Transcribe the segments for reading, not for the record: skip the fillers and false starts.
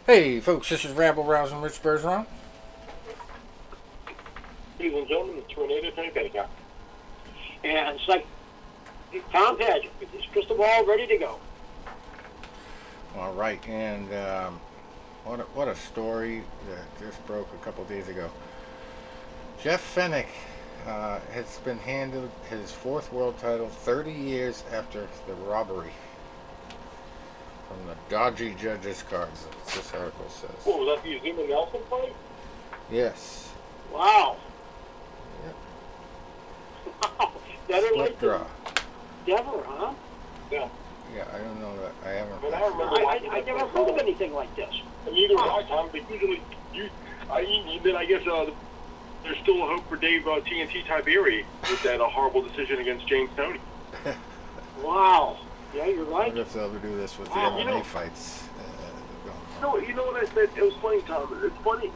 Hey folks, this is Rabble Rousing Rich Bergeron. Ladies and gentlemen, the Tornado Tony Petticoat. And it's like Tom Paget with his crystal ball ready to go. All right, and what a story that just broke a couple days ago. Jeff Fenech has been handed his fourth world title 30 years after the robbery from the dodgy judges' cards, as this article says. What, was that the Zuma Nelson fight? Yes. Wow. Yep. Wow. Better Split late draw. than never, huh? Yeah. Yeah, I don't know that. I haven't. But I remember I never heard of anything like this. Neither have I, Tom. They usually, then I guess there's still a hope for Dave TNT Tiberi with that horrible decision against James Toney. Wow. Yeah, you're right. I wonder if they'll ever do this with the Wow, MMA fights. You know what I said? It was funny, Tom. It's funny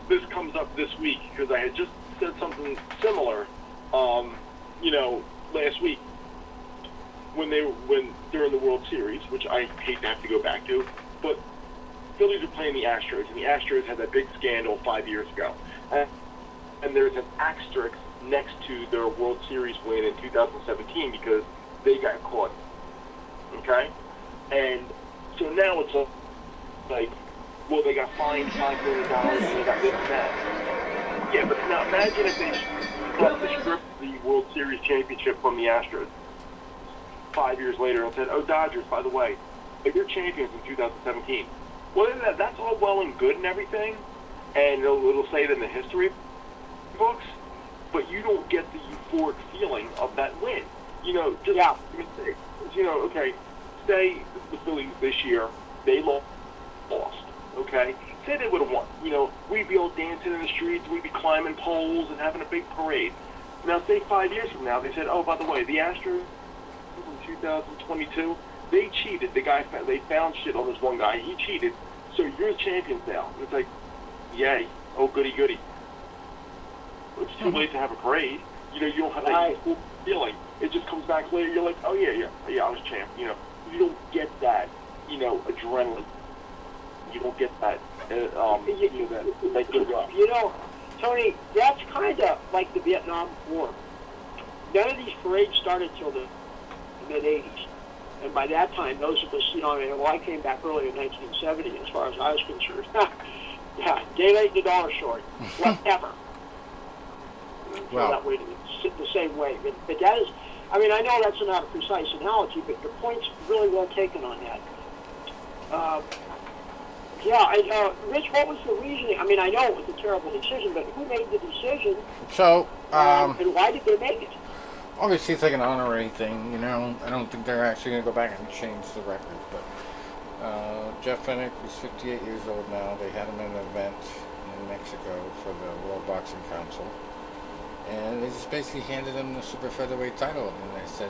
this comes up this week because I had just said something similar, last week when during the World Series, which I hate to have to go back to, but Phillies are playing the Astros, and the Astros had that big scandal 5 years ago, and there's an asterisk next to their World Series win in 2017 because they got caught. Okay, and so now it's like, well, they got fined $5 million and they got this and that. Yeah, but now imagine if they stripped the World Series championship from the Astros 5 years later and said, "Oh, Dodgers, by the way, you're champions in 2017." Well, that's all well and good and everything, and it'll say it in the history books, but you don't get the euphoric feeling of that win. Okay, say the Phillies this year, they lost, okay? Say they would have won. We'd be all dancing in the streets, we'd be climbing poles and having a big parade. Now, say 5 years from now, they said, "Oh, by the way, the Astros in 2022, they cheated. They found shit on this one guy. He cheated. So you're champions now." And it's like, yay. Oh, goody, goody. It's too late to have a parade. You don't have that cool feeling. It just comes back later. You're like, "Oh, yeah, I was champ." You don't get that, adrenaline. You don't get that, Tony, that's kind of like the Vietnam War. None of these parades started till the mid-'80s. And by that time, those of us, I came back early in 1970 as far as I was concerned. Yeah, day late, the dollar short. Whatever. Well, that way, the same way. But that is, I know that's not a precise analogy, but your point's really well taken on that. Rich, what was the reasoning? I know it was a terrible decision, but who made the decision? So, and why did they make it? obviously it's like an honorary thing, I don't think they're actually going to go back and change the record, but Jeff Fenech is 58 years old now. They had him in an event in Mexico for the World Boxing Council, and they just basically handed him the super featherweight title, and they said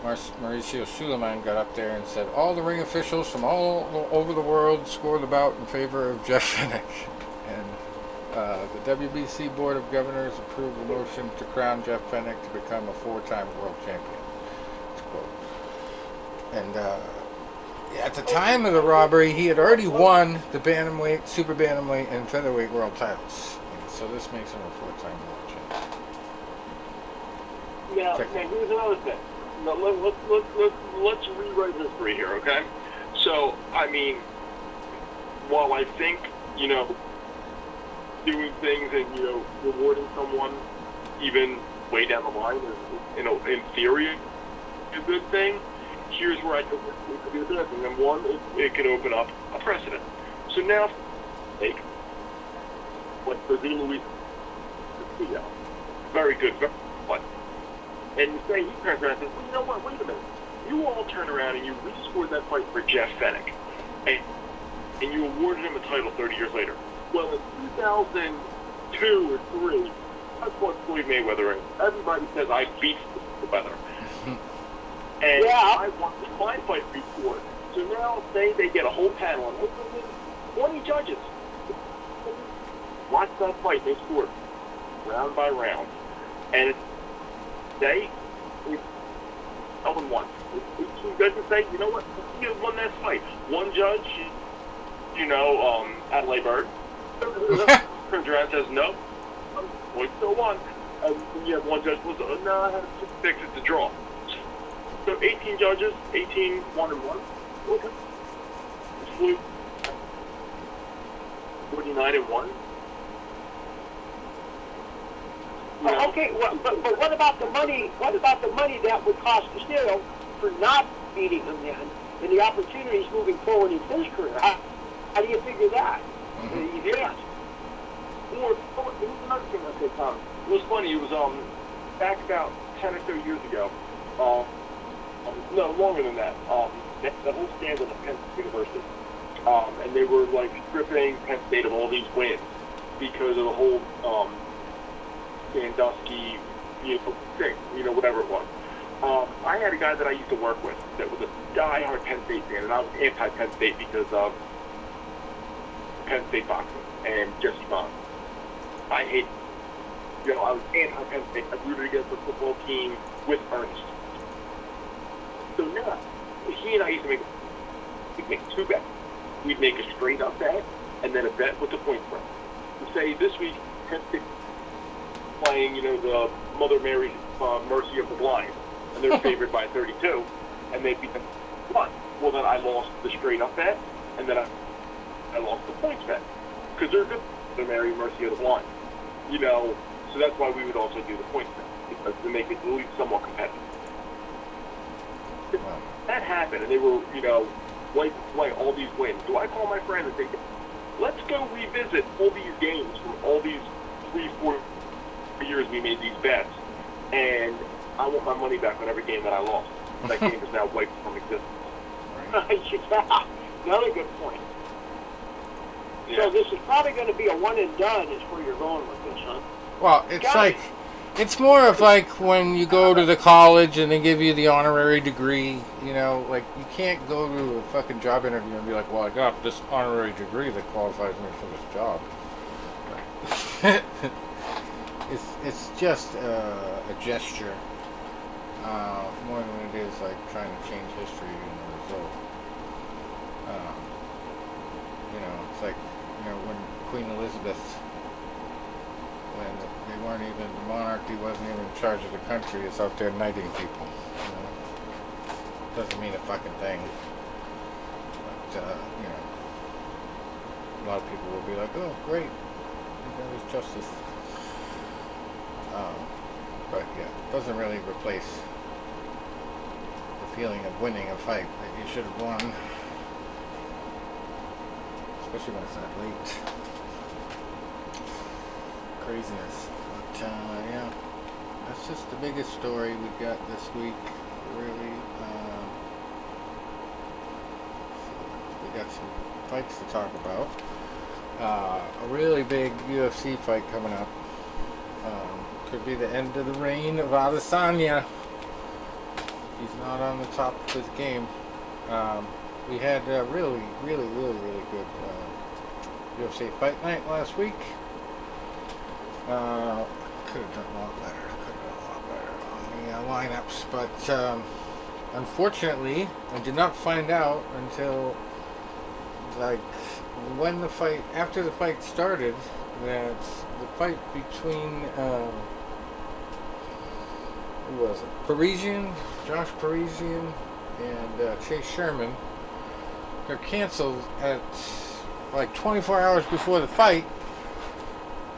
Mauricio Suleiman got up there and said all the ring officials from all over the world scored the bout in favor of Jeff Fenech, and the WBC Board of Governors approved the motion to crown Jeff Fenech to become a four-time world champion. And at the time of the robbery, he had already won the bantamweight, super bantamweight, and featherweight world titles. And so this makes him a four-time world champion. Now here's another thing. Now, let's rewrite history here, okay? So, while I think, doing things and, rewarding someone even way down the line is, in theory, a good thing, here's where I think it could be the best thing. And one, it could open up a precedent. So now, take what presumably very good, very fun. And you say, he turns around and says, well, you know what, wait a minute. You all turn around and you rescored that fight for Jeff Fenech. And you awarded him a title 30 years later. Well, in 2002 or 3, I fought Floyd Mayweather, and everybody says I beat Mayweather. And I won my fight before. So now they get a whole panel of 20 judges. Watch that fight, they scored round by round. And they 0-1. 18 judges say, you know what, he won that fight. One judge Adelaide Bird. Turns around and says, no, we still won. And you have one judge who says, no, I have 6, it's a draw. So 18 judges, 18, 1 and 1. Okay. It's flew 49 and 1. Okay, well, but what about the money? What about the money that would cost Castillo for not beating him then, and the opportunities moving forward in his career? How do you figure that? Mm-hmm. You can't. Or there was another thing I said, Tom. It was funny. It was back about 10 or so years ago. No, longer than that. That whole scandal at Penn State University, and they were like stripping Penn State of all these wins because of the whole Sandusky, thing, whatever it was. I had a guy that I used to work with that was a die-hard Penn State fan, and I was anti-Penn State because of Penn State boxing and Jesse Bond. I hate, I was anti-Penn State. I rooted against the football team with Ernest. So now, he and I used to we'd make 2 bets. We'd make a straight-up bet, and then a bet with the point spread. To say this week, Penn State playing, the Mother Mary Mercy of the Blind, and they're favored by 32, and they beat them 1. Well, then I lost the straight-up bet, and then I lost the points bet, because they're good, Mother Mary Mercy of the Blind, so that's why we would also do the points bet, because to make it at least somewhat competitive. Wow. That happened, and they were, like all these wins. So I call my friend and say, let's go revisit all these games from all these 3-4 years we made these bets, and I want my money back on every game that I lost. That game is now wiped from existence. Yeah, another good point. Yeah. So this is probably going to be a one and done is where you're going with this, huh? Well, it's more of like when you go to the college and they give you the honorary degree, like you can't go to a fucking job interview and be like, well, I got this honorary degree that qualifies me for this job. It's just a gesture, more than it is like trying to change history in the result. It's like, when Queen Elizabeth, when they weren't even, the monarchy wasn't even in charge of the country, it's out there knighting people. Doesn't mean a fucking thing. But, a lot of people will be like, oh, great, there was justice. But yeah, it doesn't really replace the feeling of winning a fight that you should have won. Especially when it's that late. Craziness. But yeah, that's just the biggest story we got this week, really. We got some fights to talk about. A really big UFC fight coming up. Could be the end of the reign of Adesanya. He's not on the top of his game. We had a really good UFC fight night last week. Could have done a lot better. On the lineups, but unfortunately, I did not find out until after the fight started, that the fight between who was it? Josh Parisian and Chase Sherman. They're canceled at like 24 hours before the fight,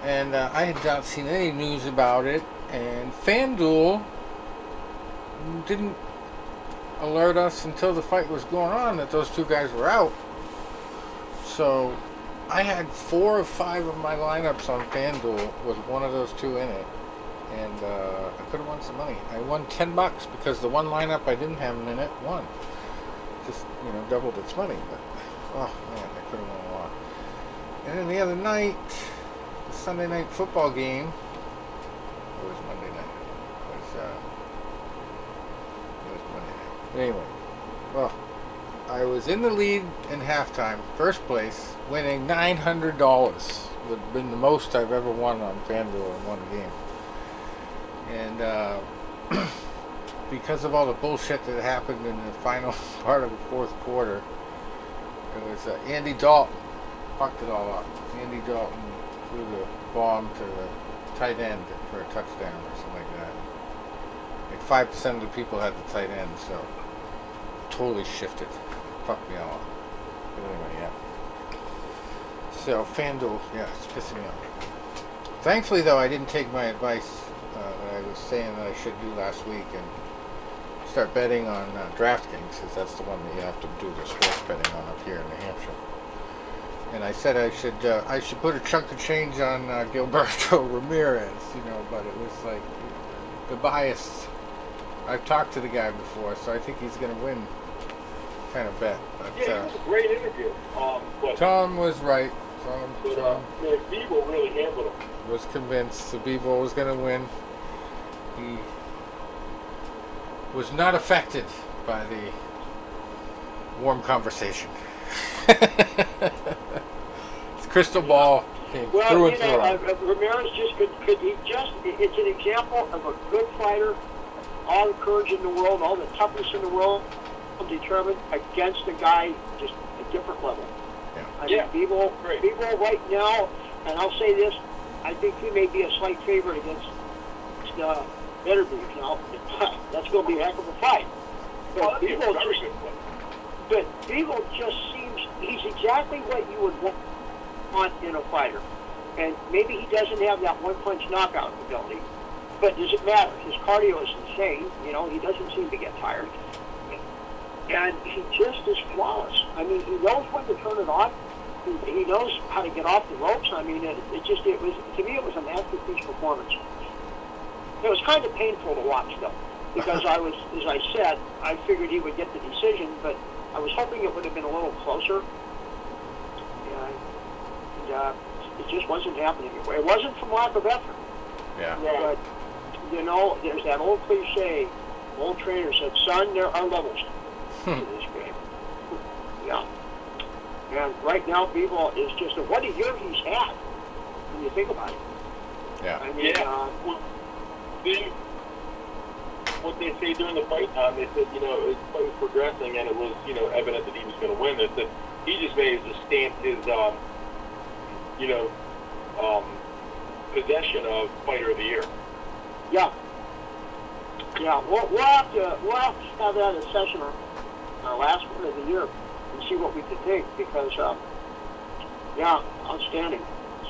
and I had not seen any news about it, and FanDuel didn't alert us until the fight was going on that those 2 guys were out. So I had 4 of 5 of my lineups on FanDuel with one of those 2 in it, and I could have won some money. I won $10 because the one lineup I didn't have in it won. Just, doubled its money, but oh man, I could have won a lot. And then the other night, the Sunday night football game, it was Monday night. It was Monday night. But anyway, well, I was in the lead in halftime, first place, winning $900. Would have been the most I've ever won on FanDuel in one game. And because of all the bullshit that happened in the final part of the fourth quarter, it was Andy Dalton fucked it all up. Andy Dalton threw the bomb to the tight end for a touchdown or something like that. Like 5% of the people had the tight end, so totally shifted. Fucked me all up. But anyway, yeah. So FanDuel, yeah, it's pissing me off. Thankfully, though, I didn't take my advice that I was saying that I should do last week and start betting on DraftKings, because that's the one that you have to do the sports betting on up here in New Hampshire. And I said I should put a chunk of change on Gilberto Ramirez, but it was like the bias. I've talked to the guy before, so I think he's going to win kind of bet. But, yeah, it was a great interview. But Tom was right. Tom Bivol really handled him. Was convinced the Bivol was going to win. He was not affected by the warm conversation. His crystal ball came through and through. Ramirez it's an example of a good fighter, all the courage in the world, all the toughness in the world, determined against a guy just a different level. Yeah. Bivol right now, and I'll say this, I think he may be a slight favorite against Beterbiev. Now, that's going to be a heck of a fight. But Bivol just seems, he's exactly what you would want in a fighter. And maybe he doesn't have that one-punch knockout ability, but does it matter? His cardio is insane. He doesn't seem to get tired. And he just is flawless. I mean, he knows when to turn it on. He knows how to get off the ropes. I mean, it was to me, it was a masterpiece performance. It was kind of painful to watch, though, because as I said, I figured he would get the decision, but I was hoping it would have been a little closer. And it just wasn't happening. It wasn't from lack of effort. Yeah. But, there's that old cliche, old trainer said, son, there are levels to this game. Yeah. And right now, Bivol is just what a year he's had, when you think about it. Yeah. I mean, what they say during the fight time, they said, the fight was progressing and it was, evident that he was going to win. They said he just made his stamp his, possession of Fighter of the Year. Yeah. Yeah. We'll have to have that in session on our last one of the year and see what we can take because, outstanding.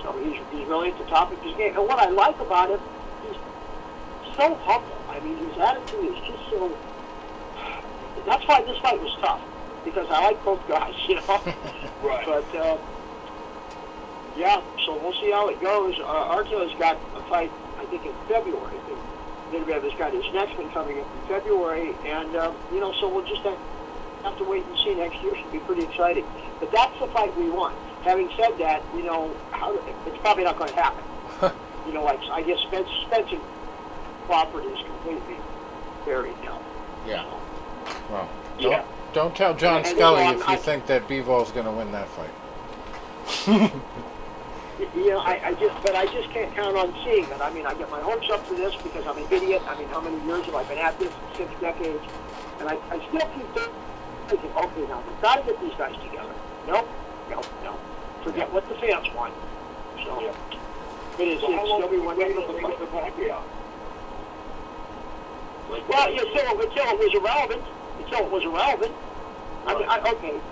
So he's really at the top of his game. And what I like about him, he's so humble. I mean, his attitude is just so. That's why this fight was tough because I like both guys, Right. But so we'll see how it goes. Artio's got a fight, I think, in February. Medvedev has got his next one coming up in February, and so we'll just have to wait and see. Next year should be pretty exciting. But that's the fight we want. Having said that, it's probably not going to happen. Like I guess Spence and Crawford is completely buried now. Yeah. So, Well, don't tell John Scully if you think that Bivol's going to win that fight. I just can't count on seeing it. I mean, I get my hopes up for this because I'm an idiot. I mean, how many years have I been at this? 6 decades. And I still keep thinking, okay, now we've got to get these guys together. No. Forget what the fans want. So, it's still be wonderful to fight. Well, until it was irrelevant. I mean,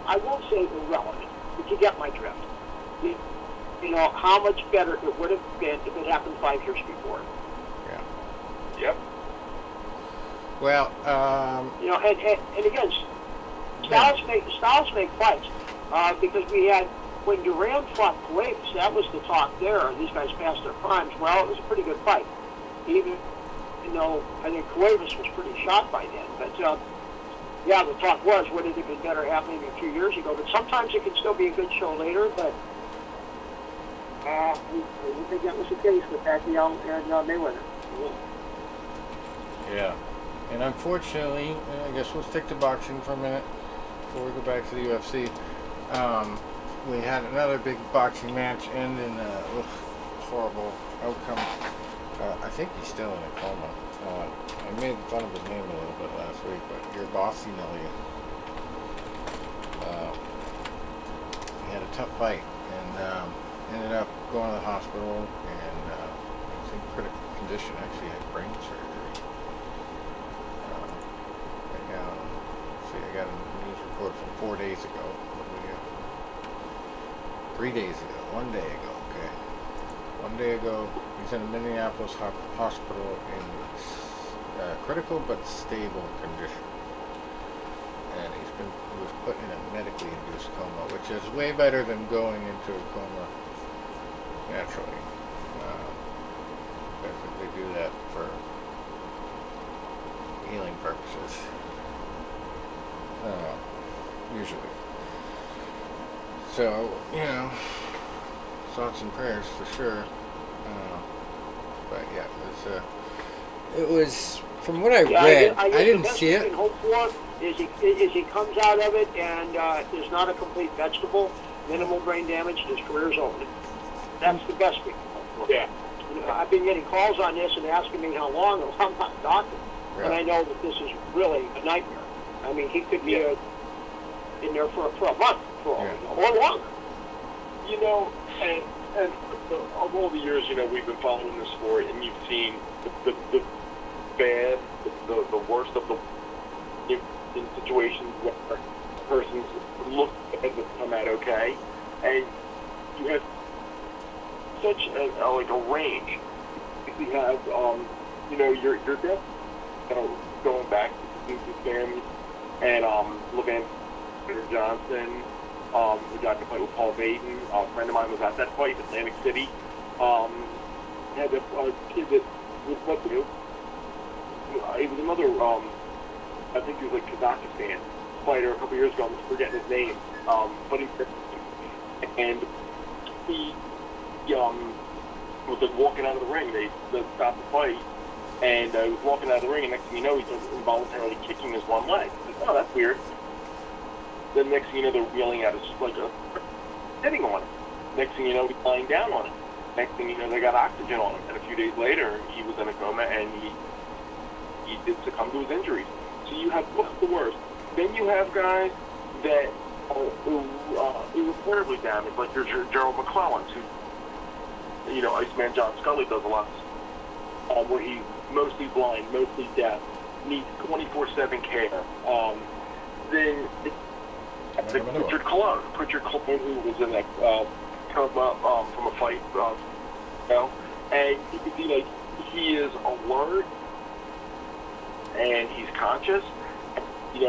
I won't say irrelevant, but you get my drift. How much better it would have been if it happened 5 years before. Yeah. Yep. Well, and again, styles make fights. Because we had, when Duran fought Cuevas, that was the talk there. These guys passed their primes. Well, it was a pretty good fight. Even though I think Cuevas was pretty shot by then. But, the talk was, would it have been better happening a few years ago? But sometimes it can still be a good show later, but I think that was the case with Pacquiao and Mayweather. Yeah. And unfortunately, I guess we'll stick to boxing for a minute before we go back to the UFC. We had another big boxing match end in a horrible outcome. I think he's still in a coma. I made fun of his name a little bit last week, but Yerbossynully. He had a tough fight, and ended up going to the hospital, and was in critical condition. Actually had brain surgery. I got a news report from 4 days ago. 3 days ago. 1 day ago. Okay. 1 day ago, he's in a Minneapolis hospital in critical but stable condition. And he was put in a medically induced coma, which is way better than going into a coma naturally. Because they do that for healing purposes. Usually. So, thoughts and prayers for sure. But yeah, it was from what I read. I didn't see it. The best you can hope for is he comes out of it and is not a complete vegetable, minimal brain damage, and his career's over. That's the best we can hope for. Yeah. I've been getting calls on this and asking me how long, and I'm not a doctor. Yeah. And I know that this is really a nightmare. I mean, he could be in there for a month, or longer. And of all the years, we've been following this sport, and you've seen the bad, the worst of the in situations where persons look and come out okay, and you have such a range. You have your death going back to the family, and Levan Johnson, who got to fight with Paul Baden. A friend of mine was at that fight in Atlantic City. Had a kid that was what to do. He was another, I think he was like Kazakhstan fighter a couple years ago. I'm forgetting his name. But he was like walking out of the ring. They stopped the fight, and he was walking out of the ring, and next thing you know, he's involuntarily kicking his one leg. Like, oh, that's weird. Then next thing you know, they're wheeling out sitting on him. Next thing you know, he's lying down on it. Next thing you know, they got oxygen on him. And a few days later, he was in a coma, and he did succumb to his injuries. So you have what's the worst. Then you have guys that are irreparably damaged, like your Gerald McClellan, who, Iceman John Scully does a lot, where he's mostly blind, mostly deaf, needs 24/7 care. Then Richard Cologne, who was in that coma from a fight, and you can see he is alert and he's conscious. He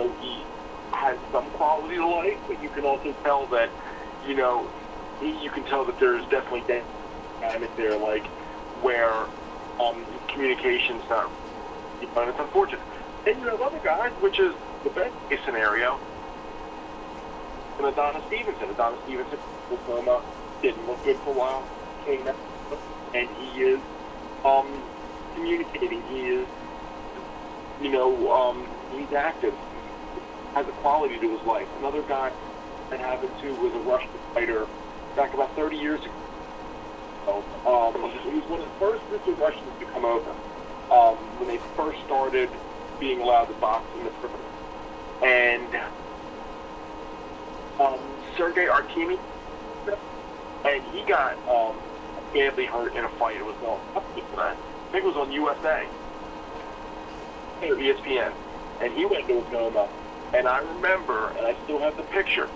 has some quality of life, but you can also tell that you can tell that there's definitely damage there, where communication's not, and it's unfortunate. And you have other guys, which is the best case scenario. And Adonis Stevenson was coma, didn't look good for a while, came out, and he is communicating. He is, he's active, has a quality to his life. Another guy that happened to was a Russian fighter back about 30 years ago. He was one of the first groups of Russians to come over when they first started being allowed to box in the tournament. And Sergei Artemi, and he got badly hurt in a fight. It was I think it was on USA, or ESPN, and he went into a coma. And I remember, and I still have the picture,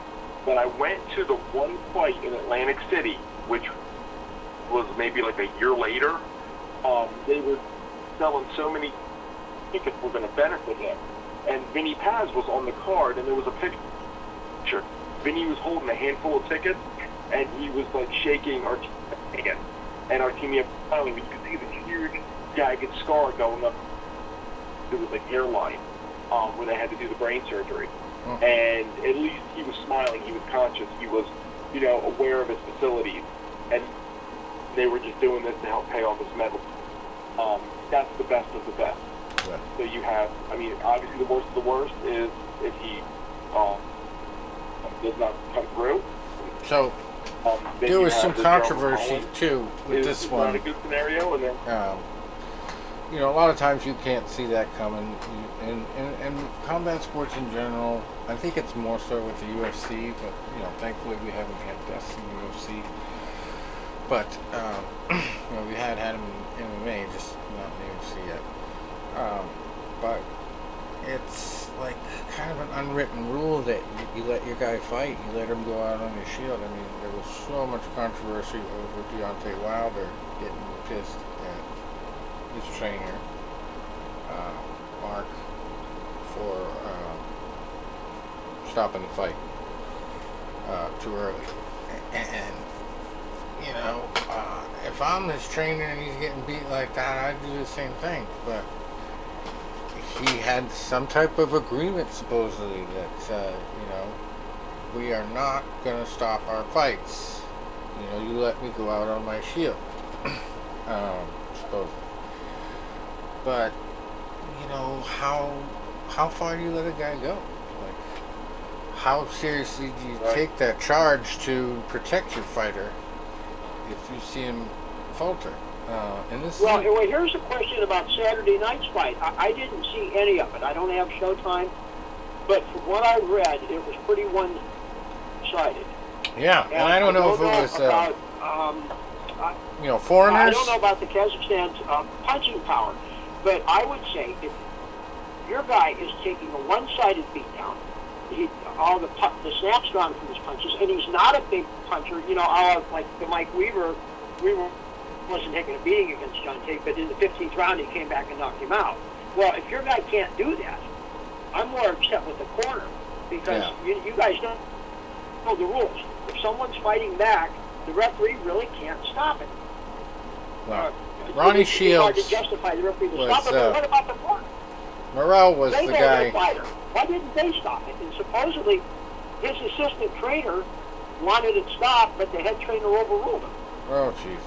that I went to the one fight in Atlantic City, which was maybe like a year later. They were selling so many tickets were going to benefit him. And Vinny Paz was on the card, and there was a picture. Vinny was holding a handful of tickets, and he was shaking Artemi's hand. And Artemi smiling, but you could see the huge jagged scar going up. It was hairline, where they had to do the brain surgery. And at least he was smiling, he was conscious, he was, aware of his facilities. And they were just doing this to help pay off his medical. That's the best of the best. Yeah. So you have, obviously the worst of the worst is if he does not come through. So there was some controversy too with this one. Not a good scenario, and then you know, a lot of times you can't see that coming. And combat sports in general, I think it's more so with the UFC, but, you know, thankfully we haven't had deaths in the UFC. But, you know, we had them in MMA, just not in the UFC yet. But it's like kind of an unwritten rule that you let your guy fight, you let him go out on his shield. I mean, there was so much controversy over Deontay Wilder getting pissed at his trainer, Mark, for stopping the fight too early. And you know, if I'm this trainer and he's getting beat like that, I'd do the same thing. But he had some type of agreement, supposedly, that, you know, we are not going to stop our fights. You know, you let me go out on my shield. Supposedly. But, you know, how far do you let a guy go? Like, how seriously do you take that charge to protect your fighter if you see him falter? Well, here's a question about Saturday night's fight. I didn't see any of it. I don't have Showtime, but from what I read, it was pretty one-sided. Yeah, and I don't know if it was about, you know, foreigners. I don't know about the Kazakhstan's punching power, but I would say if your guy is taking a one-sided beatdown, all the snap's gone from his punches, and he's not a big puncher. You know, like the Mike Weaver wasn't taking a beating against John Tate, but in the 15th round he came back and knocked him out. Well, if your guy can't do that, I'm more upset with the corner, because you guys don't know the rules. If someone's fighting back, the referee really can't stop it. Well, Ronnie Shields it's hard to justify the referee to stop it, but what about the corner? Morrell was the guy. Fighter. Why didn't they stop it? And supposedly his assistant trainer wanted it stopped, but the head trainer overruled him. Oh, Jesus.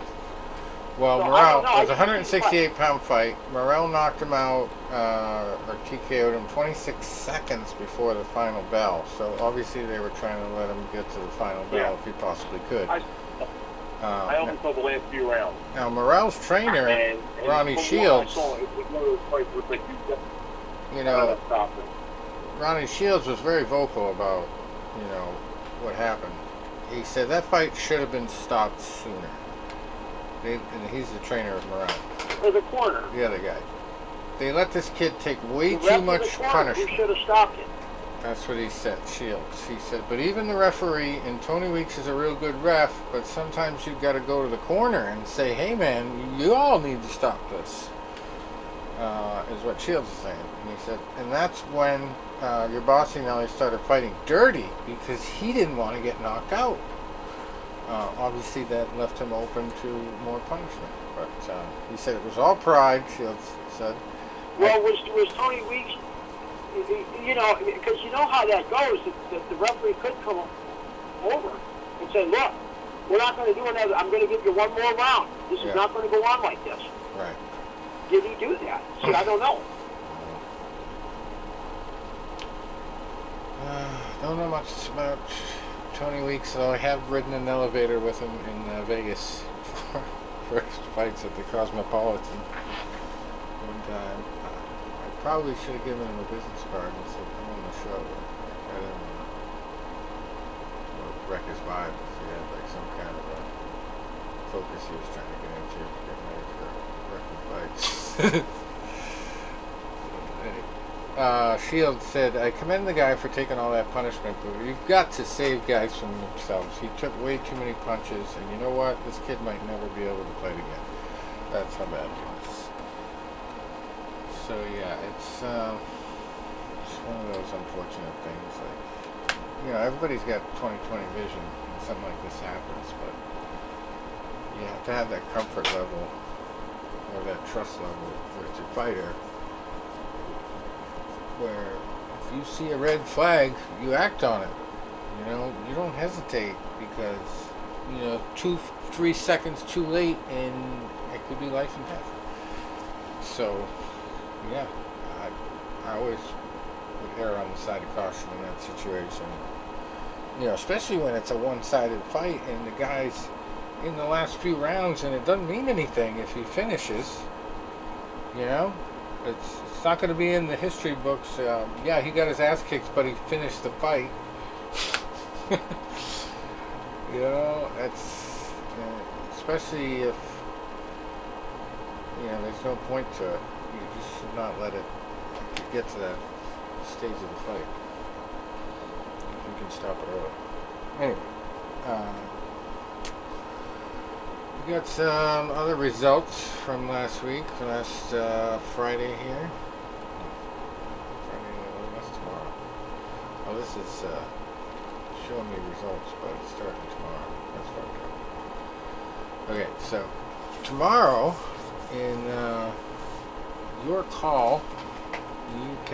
Well, So, Morrell, it was a 168-pound fight. Morrell knocked him out, or TKO'd him 26 seconds before the final bell. So obviously they were trying to let him get to the final bell if he possibly could. I only saw the last few rounds. Now, Morrell's trainer, and Ronnie from Shields, what I saw, it was one of those fights where it's like you know, stop it. Ronnie Shields was very vocal about, you know, what happened. He said that fight should have been stopped sooner. And he's the trainer of Morrell. Or the corner. The other guy. They let this kid take way The too ref of much the corner, punishment. who should have stopped it. That's what he said, Shields. He said, but even the referee, and Tony Weeks is a real good ref, but sometimes you've got to go to the corner and say, hey man, you all need to stop this, is what Shields is saying. And he said, and that's when Yerbossynully started fighting dirty, because he didn't want to get knocked out. Obviously that left him open to more punishment. But he said it was all pride, Shields said. Well, was Tony Weeks, you know, because you know how that goes, that the referee could come over and say, look, we're not going to do another, I'm going to give you one more round. This is not going to go on like this. Right. Did he do that? See, I don't know. Don't know much about Tony Weeks, though. I have ridden an elevator with him in Vegas for first fights at the Cosmopolitan. And I probably should have given him a business card and said, come on the show. I didn't want to wreck his vibe if he had like some kind of a focus he was trying to get into to get ready for wrecking fights. Shields said, I commend the guy for taking all that punishment, but you've got to save guys from themselves. He took way too many punches, and you know what? This kid might never be able to fight again. That's how bad he was. So yeah, it's one of those unfortunate things. Like, you know, everybody's got 20/20 vision when something like this happens, but you have to have that comfort level or that trust level with your fighter, where if you see a red flag, you act on it. You know, you don't hesitate, because, you know, 2-3 seconds too late and it could be life and death. So, yeah, I always would err on the side of caution in that situation. You know, especially when it's a one-sided fight and the guy's in the last few rounds and it doesn't mean anything if he finishes. You know, it's not going to be in the history books. Yeah, he got his ass kicked, but he finished the fight. You know, it's especially if there's no point to it. You just should not let it get to that stage of the fight. If you can stop it early. Anyway, we got some other results from last week, last Friday here. Friday, that's tomorrow. Oh, this is showing me results, but it's starting tomorrow. That's fucked up. Okay, so tomorrow in York Hall, UK,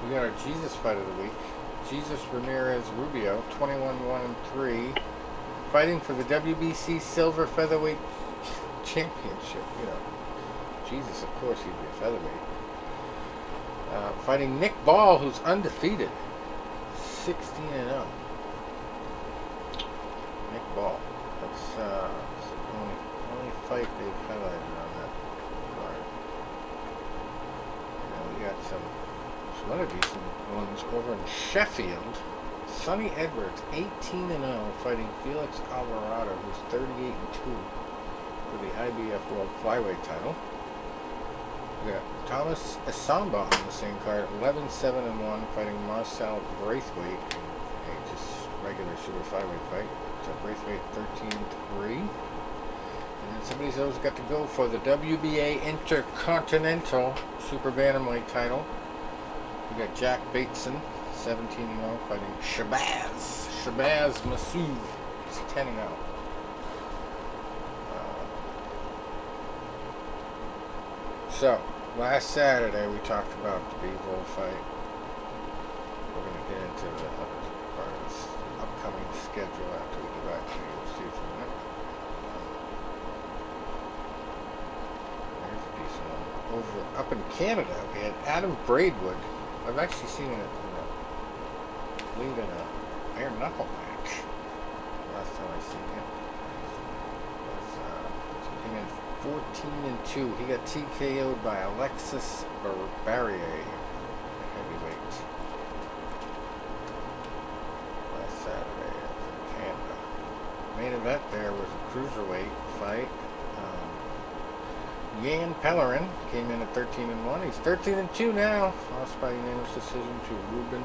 we got our Jesus fight of the week. Jesus Ramirez Rubio, 21-1-3, fighting for the WBC Silver Featherweight Championship. You know, Jesus, of course, he'd be a featherweight. Fighting Nick Ball, who's undefeated, 16-0. Nick Ball. That's the only fight they've highlighted on that card. Now we got some other decent ones over in Sheffield. Sonny Edwards, 18-0, fighting Felix Alvarado, who's 38-2 for the IBF World Flyweight title. We got Thomas Essamba on the same card, 11-7-1, fighting Marcel Braithwaite, a just regular super flyweight fight. So Braithwaite 13-3. And then somebody's always got to go for the WBA Intercontinental Super Bantamweight title. We got Jack Bateson, 17-0, fighting Shabazz Massoud. He's 10-0. So, last Saturday we talked about the Bivol fight. We're going to get into the other part of this upcoming schedule after we get back to UFC for a minute. There's a decent one. Over up in Canada, we had Adam Braidwood. I've actually seen it lead in a bare knuckle match. Last time I seen him. He came in 14-2. He got TKO'd by Alexis Barrier, heavyweight. Last Saturday in Canada. Main event there was a cruiserweight fight. Yan Pellerin came in at 13-1. He's 13-2 now. Lost by unanimous decision to Ruben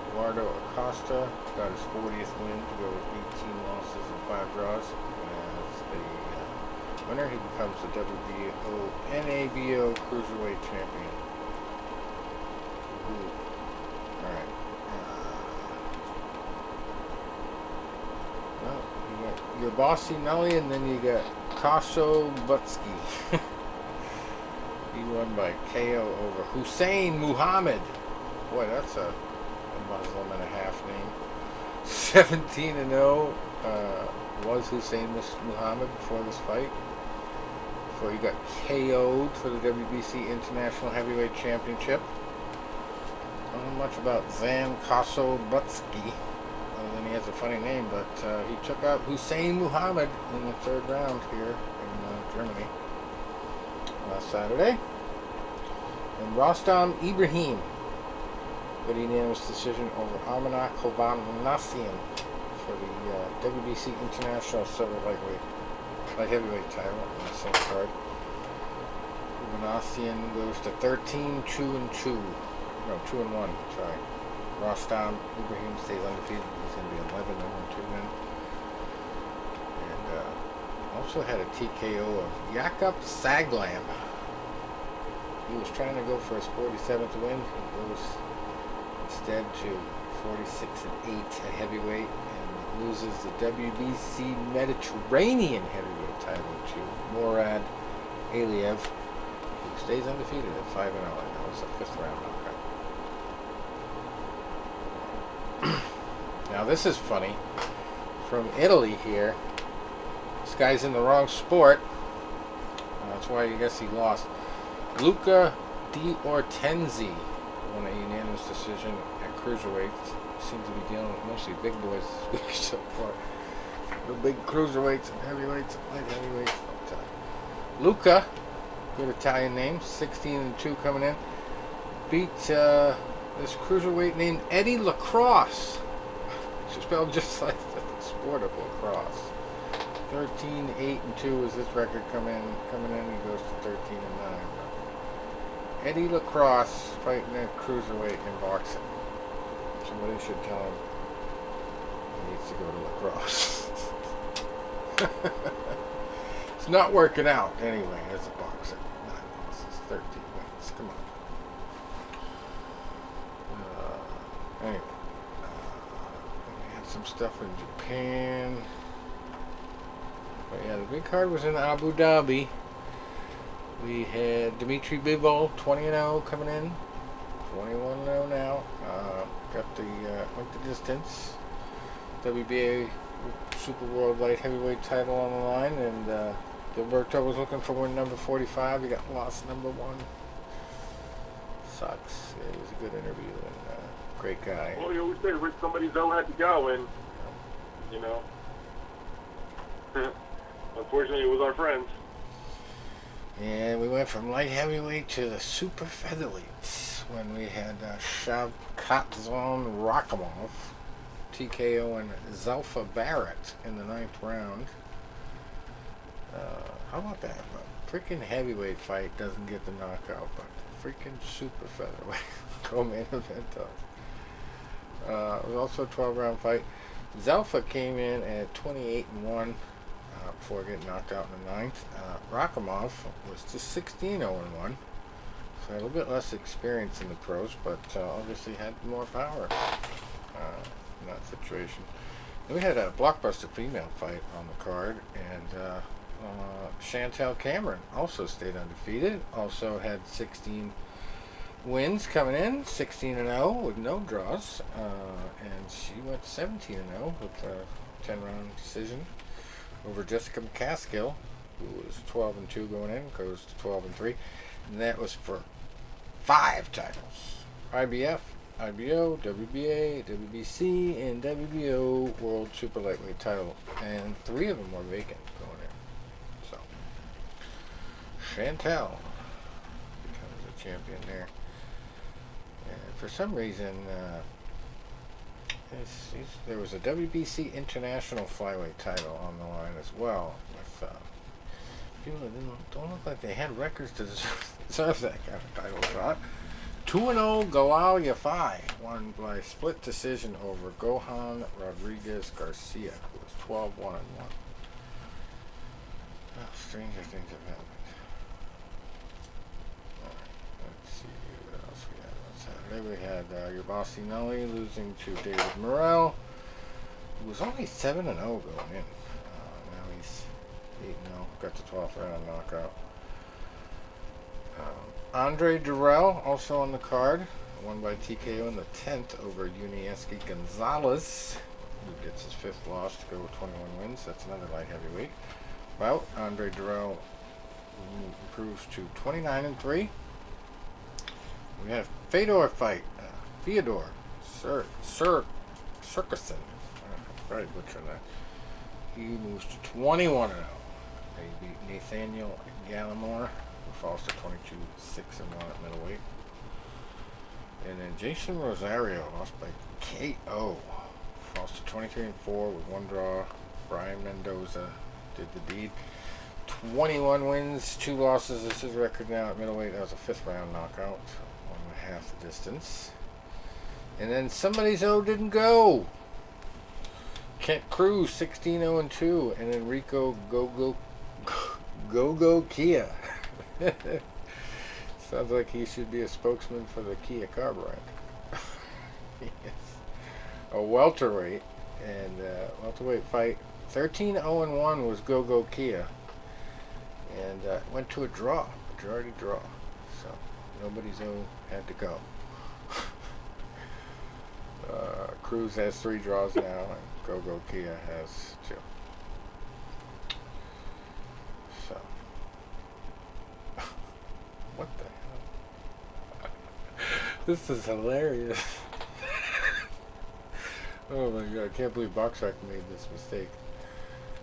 Eduardo Acosta. Got his 40th win to go with 18 losses and 5 draws. As the winner, he becomes the WBO NABO Cruiserweight Champion. Alright. Well, you got Yerbossynully, and then you got Kaso Butsky. He won by KO over Hussein Muhammad. Boy, that's a Muslim and a half name. 17-0 was Hussein Muhammad before this fight. Before he got KO'd for the WBC International Heavyweight Championship. I don't know much about Zan Kaso Butsky, other than he has a funny name, but he took out Hussein Muhammad in the third round here in Germany last Saturday. And Rostam Ibrahim with a unanimous decision over Armanak Hovhannissian for the WBC International Silver Light Heavyweight title on the same card. Hovhannissian goes to 13-2-2. No, 2-1, sorry. Rostam Ibrahim stays undefeated. He's going to be 11-0-2 then. And also had a TKO of Jakob Saglam. He was trying to go for his 47th win. He goes instead to 46-8 at heavyweight and loses the WBC Mediterranean heavyweight title to Morad Aliev, who stays undefeated at 5-0. And that was a 5th round knockout. Now this is funny. From Italy here. This guy's in the wrong sport. That's why I guess he lost. Luca Di Ortenzi won a unanimous decision at cruiserweight. Seems to be dealing with mostly big boys this week so far. The big cruiserweights and heavyweights, light heavyweights. Luca Good Italian name. 16-2 coming in. Beat this cruiserweight named Eddie Lacrosse. Spelled just like the sport of lacrosse. 13-8-2 is his record coming in. He goes to 13-9. Eddie Lacrosse fighting at cruiserweight in boxing. Somebody should tell him he needs to go to lacrosse. It's not working out anyway as a boxer. 9 losses, 13 wins. Come on. Anyway, we had some stuff in Japan. But yeah, the big card was in Abu Dhabi. We had Dimitri Bivol, 20-0 coming in. 21-0 now. Got the went the distance. WBA Super World Light Heavyweight title on the line, and Gilberto was looking for win number 45. He got lost number 1. Sucks. It was a good interview and great guy. Well, you always say Rick, somebody's own had to go, and you know, unfortunately, it was our friends. And we went from light heavyweight to the super featherweights when we had Shavkatzon Rakhimov, TKO and Zalfa Barrett in the 9th round. How about that? A freaking heavyweight fight doesn't get the knockout, but freaking super featherweight co-main event does. It was also a 12-round fight. Zalfa came in at 28-1 before getting knocked out in the 9th. Rakhimov was just 16-0-1, so a little bit less experience in the pros, but obviously had more power in that situation. Then we had a blockbuster female fight on the card, and Chantel Cameron also stayed undefeated, also had 16 wins coming in, 16-0 with no draws, and she went 17-0 with a 10-round decision over Jessica McCaskill, who was 12-2 going in, goes to 12-3, and that was for 5 titles: IBF, IBO, WBA, WBC, and WBO World Super Lightweight title, and 3 of them were vacant going in. So Chantel becomes a champion there. And for some reason, there was a WBC International Flyweight title on the line as well, with people that don't look like they had records to deserve that kind of title shot. 2-0 Galal Yafai won by split decision over Gohan Rodriguez Garcia, who was 12-1-1. Stranger things have happened. Let's see what else we had. Saturday we had Yerbossynully losing to David Morrell, who was only 7-0 going in. Now he's 8-0, got the 12th round knockout. Andre Durrell also on the card, won by TKO in the 10th over Yunieski Gonzalez, who gets his 5th loss to go with 21 wins. That's another light heavyweight bout. Andre Durrell improves to 29-3. We had a Fedor fight. Fyodor Serkisson. I'm probably butchering that. He moves to 21-0. They beat Nathaniel Gallimore, who falls to 22-6-1 at middleweight. And then Jason Rosario lost by KO. Falls to 23-4 with 1 draw. Brian Mendoza did the deed. 21 wins, 2 losses is his record now at middleweight. That was a 5th round knockout, so 1.5 the distance. And then somebody's O didn't go. Kent Cruz 16-0-2, and Enrico Gogo Kia. Sounds like he should be a spokesman for the Kia car brand. Yes. A welterweight, and welterweight fight. 13-0-1 was Gogo Kia, and went to a draw, majority draw. So nobody's O had to go. Cruz has 3 draws now, and Gogo Kia has 2. So, what the hell? This is hilarious. Oh my god, I can't believe Boxrec made this mistake.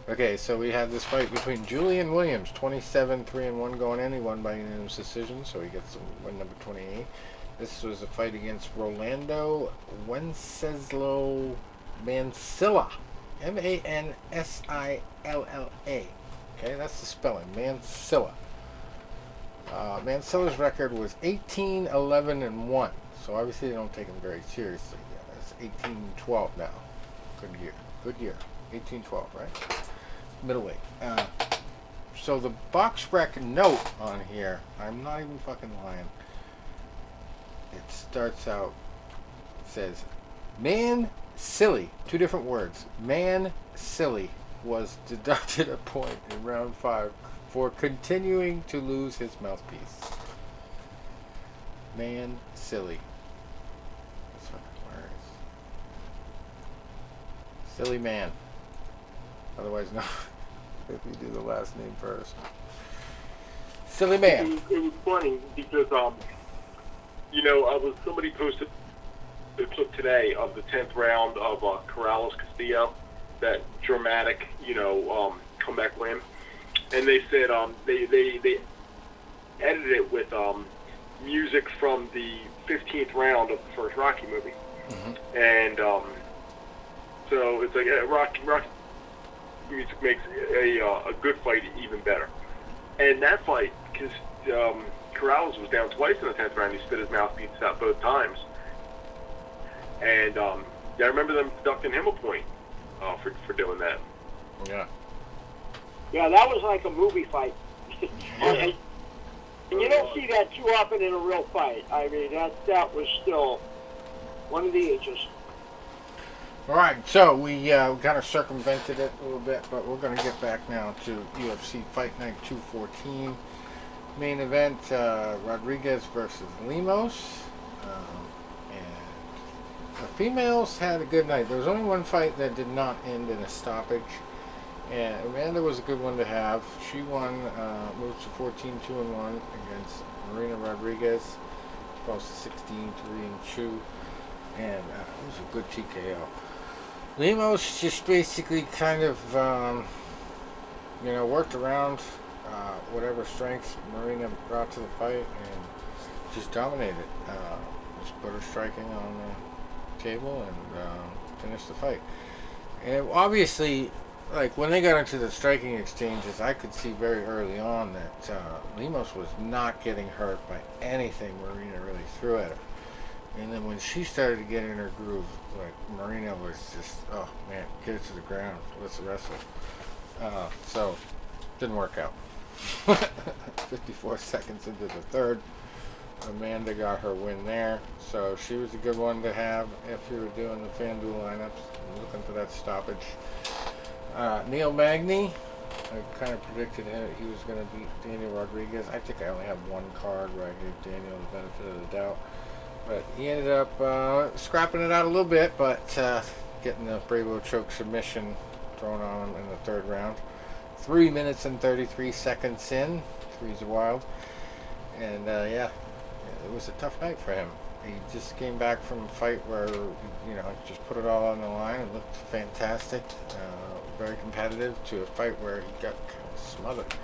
Okay, so we had this fight between Julian Williams, 27-3-1 going in. He won by unanimous decision, so he gets win number 28. This was a fight against Rolando Wenceslo Mansilla. Mansilla. Okay, that's the spelling. Mansilla. Mancilla's record was 18-11-1. So obviously they don't take him very seriously. Yeah, that's 18-12 now. Good year. Good year. 18-12, right? Middleweight. So the box rec note on here, I'm not even fucking lying. It starts out, it says, man silly, 2 different words. Man silly was deducted a point in round 5 for continuing to lose his mouthpiece. Man silly. That's fucking hilarious. Silly man. Otherwise known if you do the last name first. Silly man. It was funny because, somebody posted a clip today of the 10th round of Corrales Castillo, that dramatic, comeback win. And they said they edited it with music from the 15th round of the first Rocky movie. Mm-hmm. And so it's like Rocky music makes a good fight even better. And that fight, because Corrales was down twice in the 10th round, he spit his mouthpiece out both times. And I remember them deducting him a point for doing that. Yeah. Yeah, that was like a movie fight. And you don't see that too often in a real fight. I mean, that was still one of the ages. All right, so we kind of circumvented it a little bit, but we're going to get back now to UFC Fight Night 214. Main event, Rodriguez versus Lemos. And the females had a good night. There was only one fight that did not end in a stoppage. And Amanda was a good one to have. She won, moved to 14-2-1 against Marina Rodriguez. Opposed to 16-3-2. And it was a good TKO. Lemos just basically kind of, worked around whatever strengths Marina brought to the fight and just dominated. Just put her striking on the table and finished the fight. And obviously, like when they got into the striking exchanges, I could see very early on that Lemos was not getting hurt by anything Marina really threw at her. And then when she started to get in her groove, like Marina was just, oh man, get it to the ground, let's wrestle. So, didn't work out. 54 seconds into the third, Amanda got her win there. So she was a good one to have if you were doing the FanDuel lineups, looking for that stoppage. Neil Magny, I kind of predicted he was going to beat Daniel Rodriguez. I think I only have one card where I gave Daniel the benefit of the doubt. But he ended up scrapping it out a little bit, but getting the Bravo choke submission thrown on him in the third round. 3 minutes and 33 seconds in. Three's wild. And it was a tough night for him. He just came back from a fight where, just put it all on the line and looked fantastic. Very competitive, to a fight where he got kind of smothered.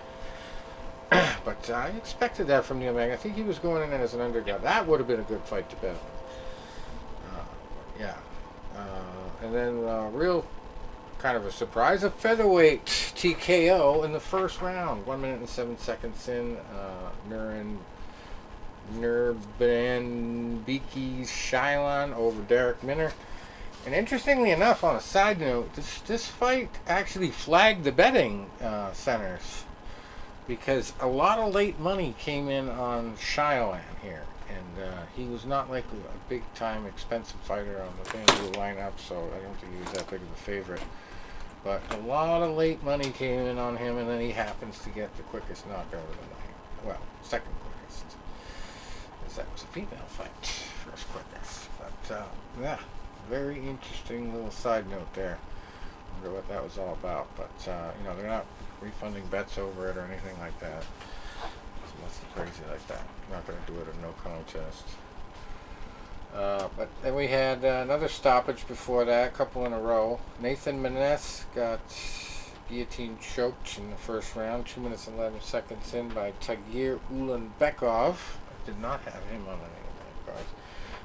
But I expected that from Neil Magny. I think he was going in as an underdog. That would have been a good fight to bet on. And then real kind of a surprise, a featherweight TKO in the first round. 1 minute and 7 seconds in. Nurbanbiki Shailan over Derek Minner. And interestingly enough, on a side note, this fight actually flagged the betting centers, because a lot of late money came in on Shailan here, and he was not like a big-time expensive fighter on the FanDuel lineup, so I don't think he was that big of a favorite. But a lot of late money came in on him, and then he happens to get the quickest knockout of the night. Well, second quickest, because that was a female fight, first quickest. But very interesting little side note there. Wonder what that was all about. But they're not refunding bets over it or anything like that. It's nothing crazy like that. They're not going to do it at no contest. But then we had another stoppage before that, a couple in a row. Nathan Maness got guillotine choked in the first round, 2 minutes and 11 seconds in by Tagir Ulanbekov. I did not have him on any of my cards.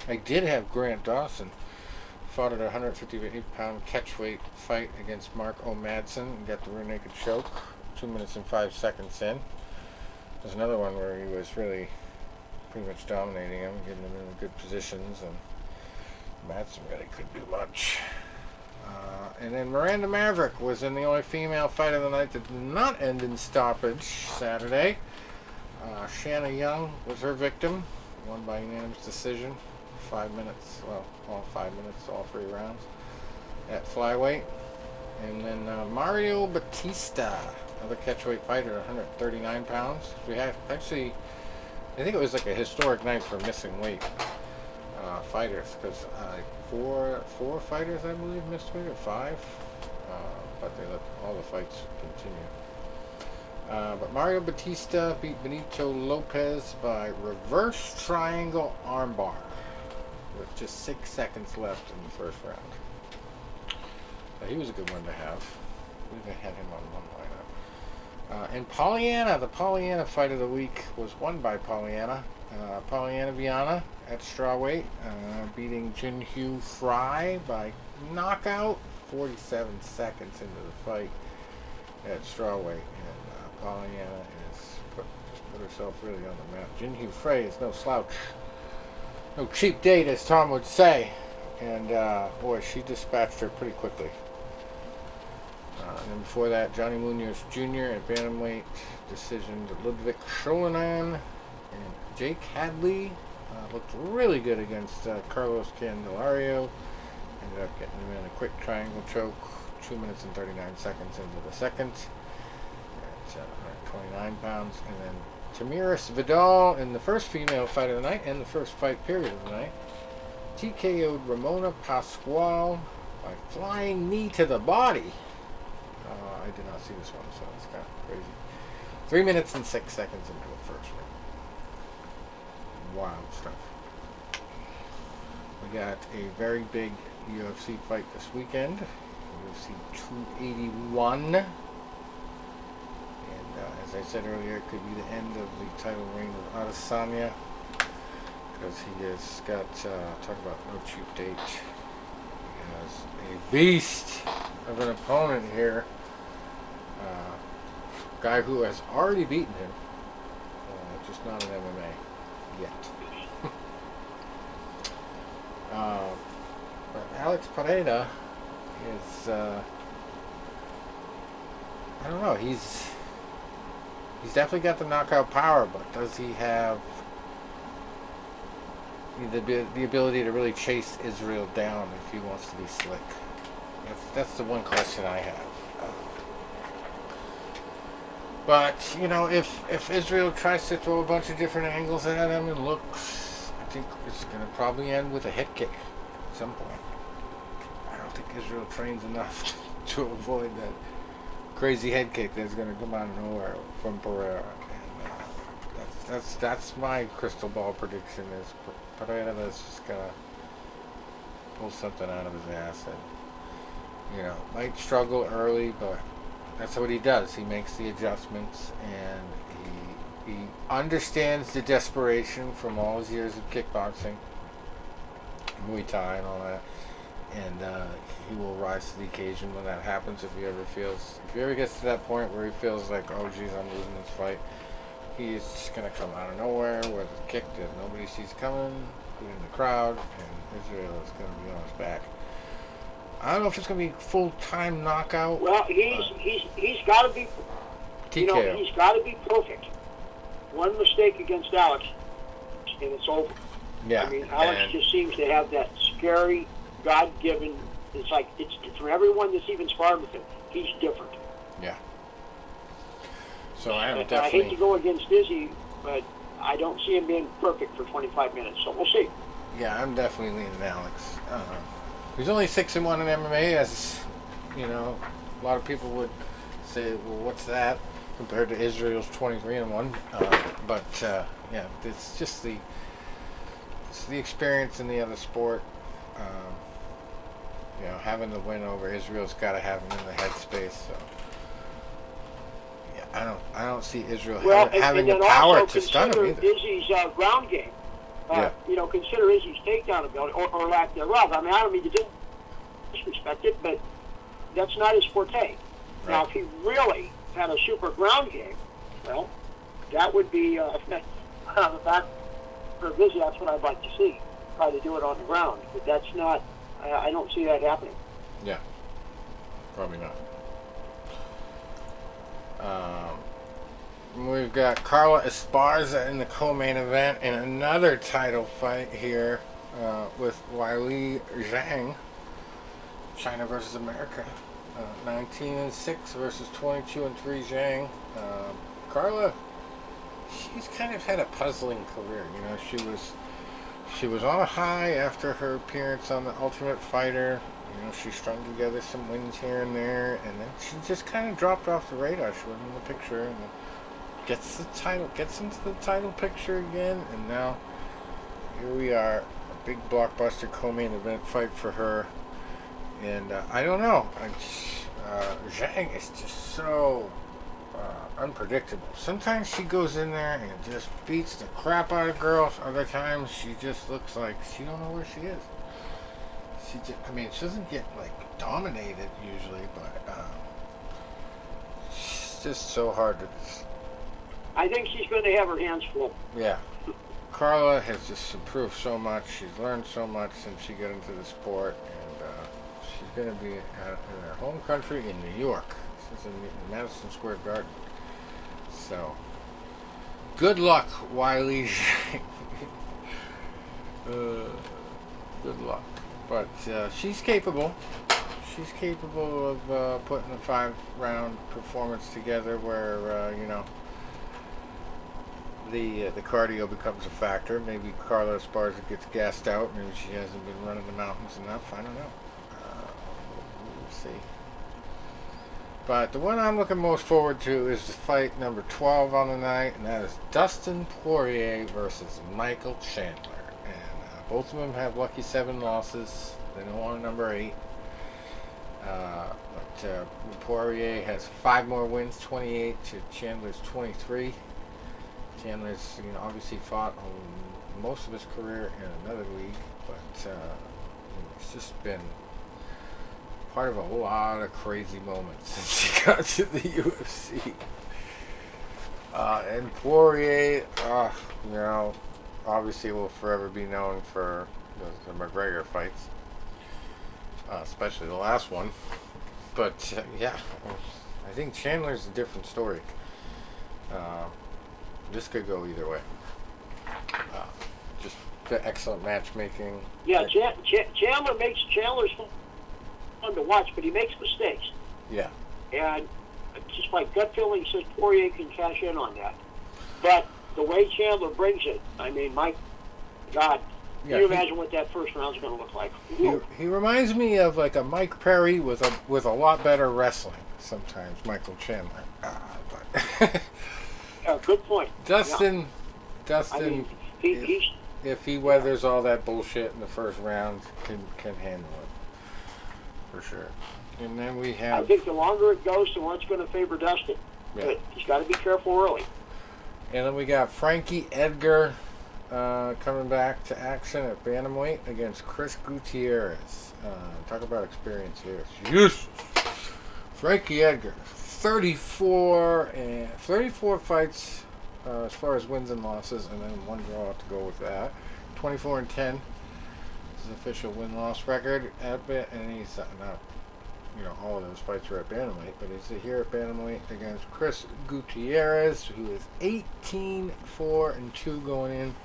I did have Grant Dawson. Fought at a 158-pound catchweight fight against Mark O'Madsen and got the rear naked choke, 2 minutes and 5 seconds in. There's another one where he was really pretty much dominating him, getting him in good positions, and Madsen really couldn't do much. And then Miranda Maverick was in the only female fight of the night that did not end in stoppage Saturday. Shanna Young was her victim, won by unanimous decision. 5 minutes, well, all 5 minutes, all 3 rounds at flyweight. And then Mario Batista, another catchweight fighter, 139 pounds. We had actually, I think it was like a historic night for missing weight fighters, because four fighters, I believe, missed weight, or 5, but they let all the fights continue. But Mario Batista beat Benito Lopez by reverse triangle armbar with just 6 seconds left in the first round. He was a good one to have. We had him on one lineup. And Pollyanna, the Pollyanna fight of the week was won by Pollyanna. Pollyanna Viana at strawweight, beating Jinhyu Fry by knockout 47 seconds into the fight at strawweight. And Pollyanna just put herself really on the map. Jinhyu Fry is no slouch. No cheap date, as Tom would say. And, boy, she dispatched her pretty quickly. And then before that, Johnny Munoz Jr. at bantamweight, decision to Ludwig Scholanan. And Jake Hadley looked really good against Carlos Candelario. Ended up getting him in a quick triangle choke, 2 minutes and 39 seconds into the second. At 129 pounds. And then Tamiris Vidal in the first female fight of the night and the first fight period of the night. TKO'd Ramona Pascual by flying knee to the body. I did not see this one, so it's kind of crazy. 3 minutes and 6 seconds into the first round. Wild stuff. We got a very big UFC fight this weekend. UFC 281. And as I said earlier, it could be the end of the title reign of Adesanya, because he has got, talk about no cheap date. He has a beast of an opponent here. Guy who has already beaten him, just not in MMA yet. But Alex Pereira is, I don't know, he's definitely got the knockout power, but does he have the ability to really chase Israel down if he wants to be slick? That's the one question I have. But, you know, if Israel tries to throw a bunch of different angles at him and looks, I think it's going to probably end with a head kick at some point. I don't think Israel trains enough to avoid that crazy head kick that's going to come out of nowhere from Pereira. And that's my crystal ball prediction, is Pereira is just going to pull something out of his ass and, you know, might struggle early, but that's what he does. He makes the adjustments, and he understands the desperation from all his years of kickboxing, Muay Thai, and all that. And he will rise to the occasion when that happens. If he ever gets to that point where he feels like, oh geez, I'm losing this fight, he's just gonna come out of nowhere with a kick that nobody sees coming, including the crowd, and Israel is gonna be on his back. I don't know if it's going to be full-time knockout. Well, he's got to be, TKO. you know, he's got to be perfect. One mistake against Alex, and it's over. Yeah. I mean, Alex just seems to have that scary, God-given. It's like it's from everyone that's even sparred with him. He's different. Yeah. So I hate to go against Izzy, but I don't see him being perfect for 25 minutes. So we'll see. Yeah, I'm definitely leaning Alex. He's only 6-1 in MMA, as you know. A lot of people would say, "Well, what's that?" compared to Israel's 23-1. But yeah, it's just the experience in the other sport. You know, having the win over Israel's got to have him in the headspace. So don't see Israel Well, having and the then power also to stun him consider either. Izzy's ground game. Yeah. Consider Izzy's takedown ability or lack thereof. I mean, I don't mean to disrespect it, but that's not his forte. Right. Now, if he really had a super ground game, well, that would be the back for Izzy. That's what I'd like to see. Try to do it on the ground, but that's not. I don't see that happening. Yeah. Probably not. We've got Carla Esparza in the co-main event in another title fight here with Weili Zhang. China versus America. 19-6 versus 22-3 Zhang. Carla, she's kind of had a puzzling career. You know, she was on a high after her appearance on The Ultimate Fighter. You know, she strung together some wins here and there, and then she just kind of dropped off the radar. She wasn't in the picture, and then gets into the title picture again, and now here we are, a big blockbuster co-main event fight for her. And I don't know, Zhang is just so unpredictable. Sometimes she goes in there and just beats the crap out of girls. Other times she just looks like she don't know where she is. She doesn't get like dominated usually, but she's just so hard to. I think she's going to have her hands full. Yeah, Carla has just improved so much. She's learned so much since she got into the sport, and she's going to be in her home country in New York. This is in Madison Square Garden. So, good luck, Weili. Good luck. But she's capable. She's capable of putting a 5-round performance together where, you know, the cardio becomes a factor. Maybe Carla Esparza gets gassed out. Maybe she hasn't been running the mountains enough. I don't know. We'll see. But the one I'm looking most forward to is the fight number 12 on the night, and that is Dustin Poirier versus Michael Chandler. And both of them have lucky 7 losses. They don't want a number 8. But Poirier has 5 more wins, 28 to Chandler's 23. Chandler's, you know, obviously fought on most of his career in another league, but it's just been part of a lot of crazy moments since he got to the UFC. And Poirier, you know, obviously will forever be known for the McGregor fights, especially the last one. But yeah, I think Chandler's a different story. This could go either way. Just the excellent matchmaking. Yeah, Chandler's fun to watch, but he makes mistakes. Yeah. And just my gut feeling says Poirier can cash in on that. But the way Chandler brings it, I mean, my God, Yeah, can you imagine what that first round's going to look like? He reminds me of like a Mike Perry with a lot better wrestling. Sometimes Michael Chandler. But good point. Dustin, I mean, if he weathers all that bullshit in the first round, can handle it for sure. And then we have. I think the longer it goes, the more it's going to favor Dustin. Yeah. But he's got to be careful early. And then we got Frankie Edgar coming back to action at bantamweight against Chris Gutierrez. Talk about experience here. Yes, Frankie Edgar, 34 fights as far as wins and losses, and then 1 draw to go with that. 24-10 is his official win-loss record at and he's not. You know, all of those fights are at bantamweight, but he's here at bantamweight against Chris Gutierrez, who is 18-4-2 going in.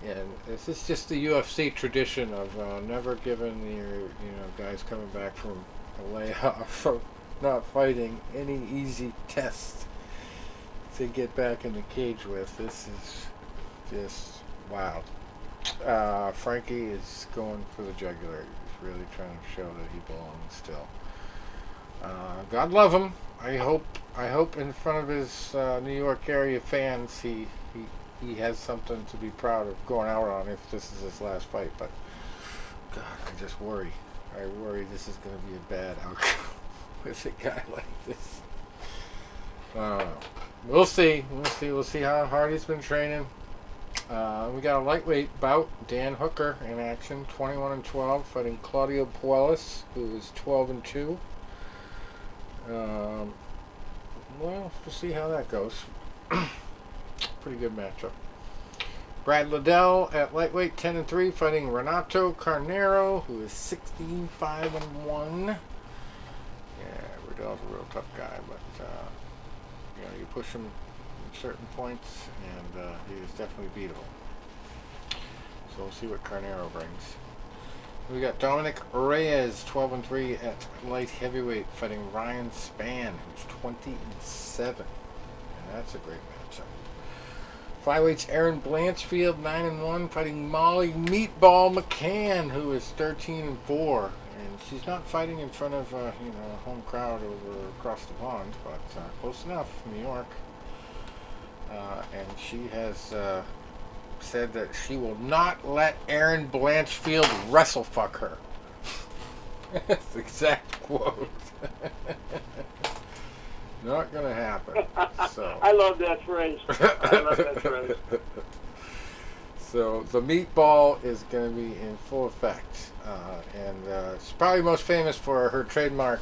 And this is just the UFC tradition of never giving your guys coming back from a layoff or not fighting any easy test to get back in the cage with. This is just wild. Frankie is going for the jugular. He's really trying to show that he belongs still. God love him. I hope in front of his New York area fans he has something to be proud of going out on if this is his last fight. But God, I just worry. I worry this is going to be a bad outcome with a guy like this. We'll see. We'll see how hard he's been training. We got a lightweight bout. Dan Hooker in action, 21-12, fighting Claudio Puelles, who is 12-2. Well, we'll see how that goes. Pretty good matchup. Brad Liddell at lightweight, 10-3, fighting Renato Carneiro, who is 16-5-1. Yeah, Liddell's a real tough guy, but you push him at certain points, and he is definitely beatable. So we'll see what Carneiro brings. We got Dominic Reyes, 12-3 at light heavyweight, fighting Ryan Spann, who's 20-7, and that's a great matchup. Flyweights Aaron Blanchfield, 9-1, fighting Molly Meatball McCann, who is 13-4, and she's not fighting in front of a home crowd over across the pond, but close enough, New York. And she has said that she will not let Aaron Blanchfield wrestle fuck her. That's the exact quote. Not gonna happen. So I love that phrase. So the meatball is going to be in full effect, and she's probably most famous for her trademark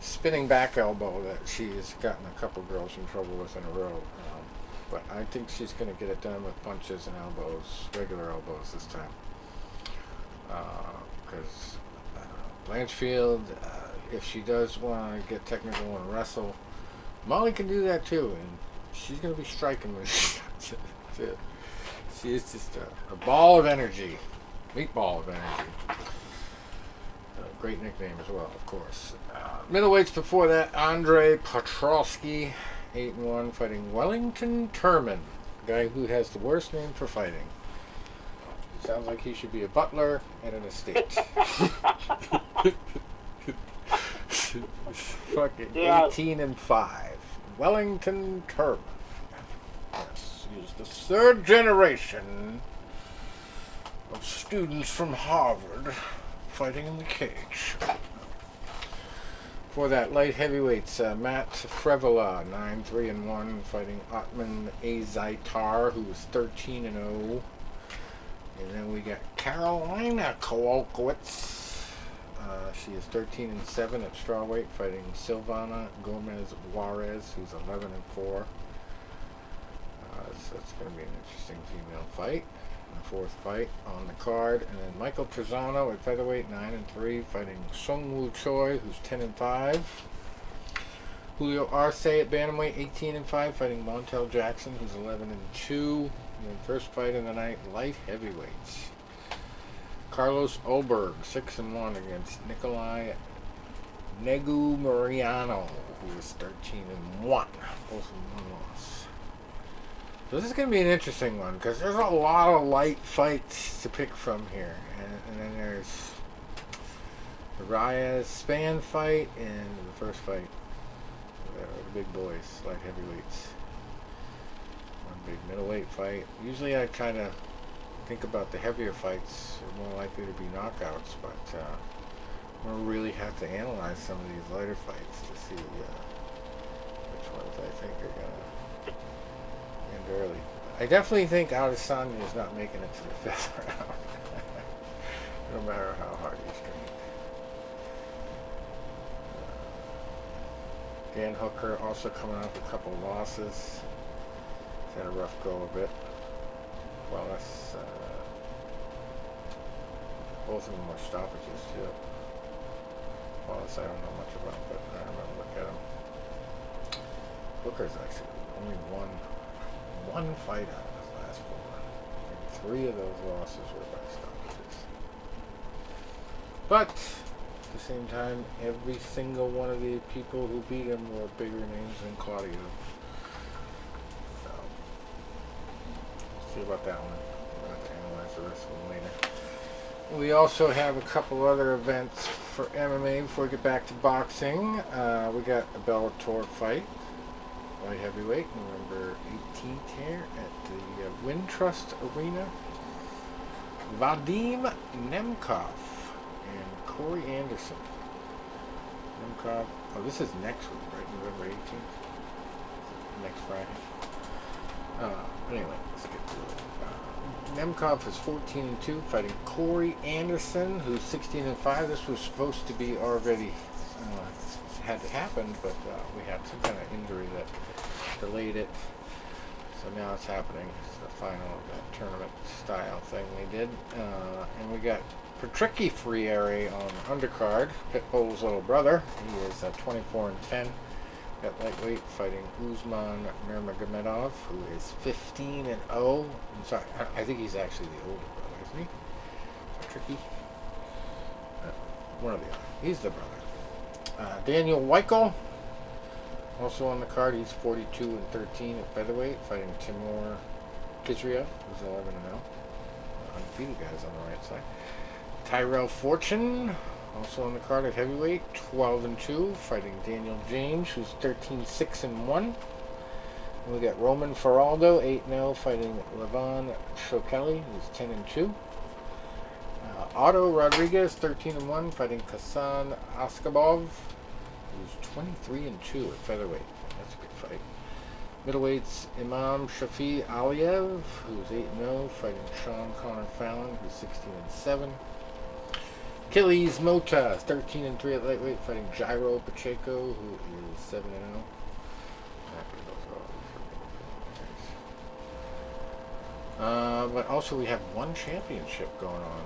spinning back elbow that she's gotten a couple girls in trouble with in a row. But I think she's going to get it done with punches and elbows, regular elbows this time. Because Blanchfield, if she does want to get technical and wrestle, Molly can do that too, and she's going to be striking when she does it. She is just a ball of energy, meatball of energy. Great nickname as well, of course. Middleweights before that, Andre Petrosky, 8-1, fighting Wellington Turman, the guy who has the worst name for fighting. Sounds like he should be a butler at an estate. Fucking 18-5. Wellington Turman. Yes, he's the third generation of students from Harvard fighting in the cage. For that, light heavyweights, Matt Frevola, 9-3-1, fighting Otman Azaitar, who is 13-0. And then we got Carolina Kowalkiewicz. She is 13-7 at strawweight, fighting Silvana Gomez Juarez, who's 11-4. So it's going to be an interesting female fight. The fourth fight on the card. And then Michael Trezano at featherweight, 9-3, fighting Sung Woo Choi, who's 10-5. Julio Arce at bantamweight, 18-5, fighting Montel Jackson, who's 11-2. And then first fight of the night, light heavyweights. Carlos Olberg, 6-1, against Nikolai Negumereanu, who is 13-1. Both of them one loss. So this is going to be an interesting one, because there's a lot of light fights to pick from here. And then there's the Reyes Spann fight, and the first fight, the big boys, light heavyweights. One big middleweight fight. Usually I try to think about the heavier fights are more likely to be knockouts, but we'll really have to analyze some of these lighter fights to see which ones I think are going to end early. I definitely think Adesanya is not making it to the fifth round, no matter how hard he's trained. Dan Hooker also coming off a couple losses. He's had a rough go of it. Wallace, both of them were stoppages too. Wallace I don't know much about, but I remember look at him. Booker's actually only one fight out of his last four, and 3 of those losses were by stoppages. But at the same time, every single one of the people who beat him were bigger names than Claudio. See about that one. We'll have to analyze the rest of them later. We also have a couple other events for MMA before we get back to boxing. We got a Bellator fight, light heavyweight, November 18th here at the Wintrust Arena. Vadim Nemkov and Corey Anderson. Nemkov, oh, this is next week, right? November 18th. next Friday. Anyway, let's get to it. Nemkov is 14-2, fighting Corey Anderson, who's 16-5. This was supposed to be already had to happen, but we had some kind of injury that delayed it. So now it's happening. It's the final of that tournament style thing they did. And we got Patricky Freire on undercard, Pitbull's little brother. He is 24-10 at lightweight, fighting Usman Nurmagomedov, who is 15-0. I'm sorry, I think he's actually the older brother, isn't he? Patricky? One or the other. He's the brother. Daniel Weichel, also on the card. He's 42-13 at featherweight, fighting Timur Kizriev, who's 11-0. Undefeated guys on the right side. Tyrell Fortune, also on the card at heavyweight, 12-2, fighting Daniel James, who's 13-6-1. And we got Roman Faraldo, 8-0, fighting Levon Shokeli, who's 10-2. Otto Rodriguez, 13-1, fighting Kasan Askabov, who's 23-2 at featherweight. That's a good fight. Middleweights, Imam Shafi Aliyev, who's 8-0, fighting Sean Connor Fallon, who's 16-7. Achilles Mota, 13-3 at lightweight, fighting Jairo Pacheco, who is 7-0. But also we have one championship going on.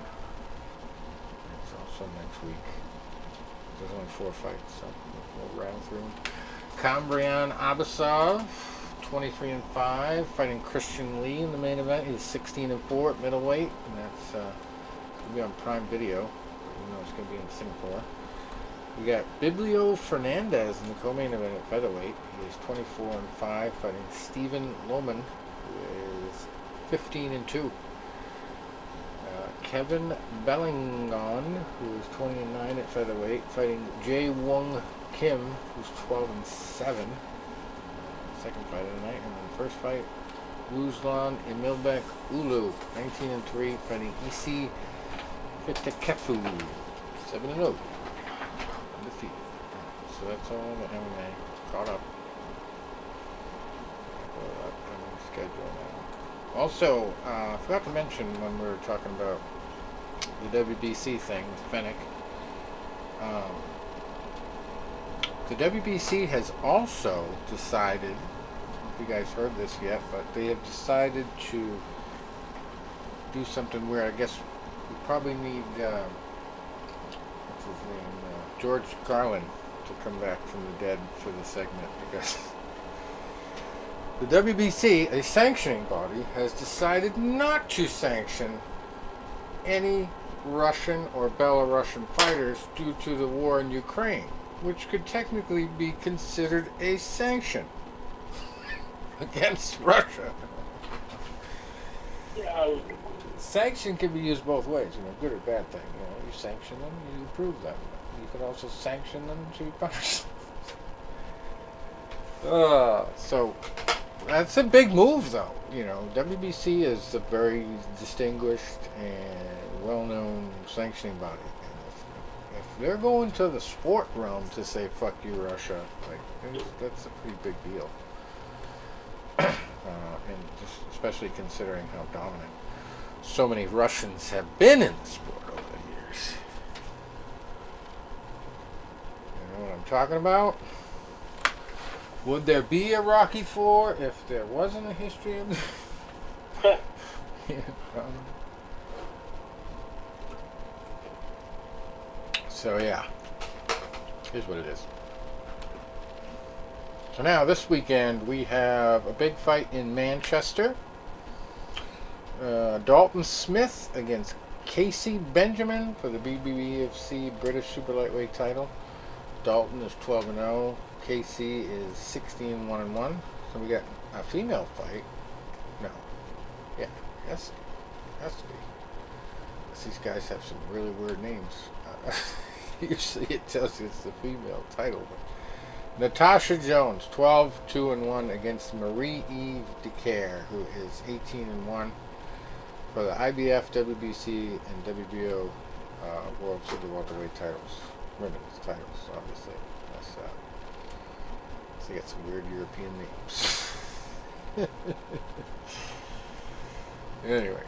It's also next week. There's only 4 fights, so we'll round through. Kambrian Abasov, 23-5, fighting Christian Lee in the main event. He's 16-4 at middleweight, and that's going to be on Prime Video. You know it's going to be in Singapore. We got Biblio Fernandez in the co-main event at featherweight. He is 24-5, fighting Stephen Lohman, who is 15-2. Kevin Bellingon, who is 20-9 at featherweight, fighting Jae Wong Kim, who's 12-7. Second fight of the night, and then the first fight, Ruslan Emilbek Ulu, 19-3, fighting Isi Fitakefu, 7-0. Undefeated. So that's all the MMA caught up. Upcoming schedule now. Also, I forgot to mention when we were talking about the WBC thing with Fenech. The WBC has also decided, I don't know if you guys heard this yet, but they have decided to do something where I guess we probably need, what's his name, George Carlin to come back from the dead for the segment, because the WBC, a sanctioning body, has decided not to sanction any Russian or Belarusian fighters due to the war in Ukraine, which could technically be considered a sanction against Russia. Yeah. Sanction can be used both ways, good or bad thing. You sanction them, you approve them. You can also sanction them to punish them. So that's a big move, though. WBC is a very distinguished and well-known sanctioning body. And if they're going to the sport realm to say "fuck you, Russia," that's a pretty big deal. And just especially considering how dominant so many Russians have been in the sport over the years. You know what I'm talking about? Would there be a Rocky IV if there wasn't a history of So yeah, here's what it is. So now this weekend we have a big fight in Manchester. Dalton Smith against Casey Benjamin for the BBFC British Super Lightweight title. Dalton is 12-0. Casey is 16-1-1. So we got a female fight. No. Yeah. Yes. Has to be. These guys have some really weird names. Usually it tells you it's the female title. But Natasha Jones, 12-2-1 against Marie-Eve Decaire, who is 18-1 for the IBF, WBC, and WBO World Super Welterweight titles. Women's titles, obviously. That's So you got some weird European names. Anyway,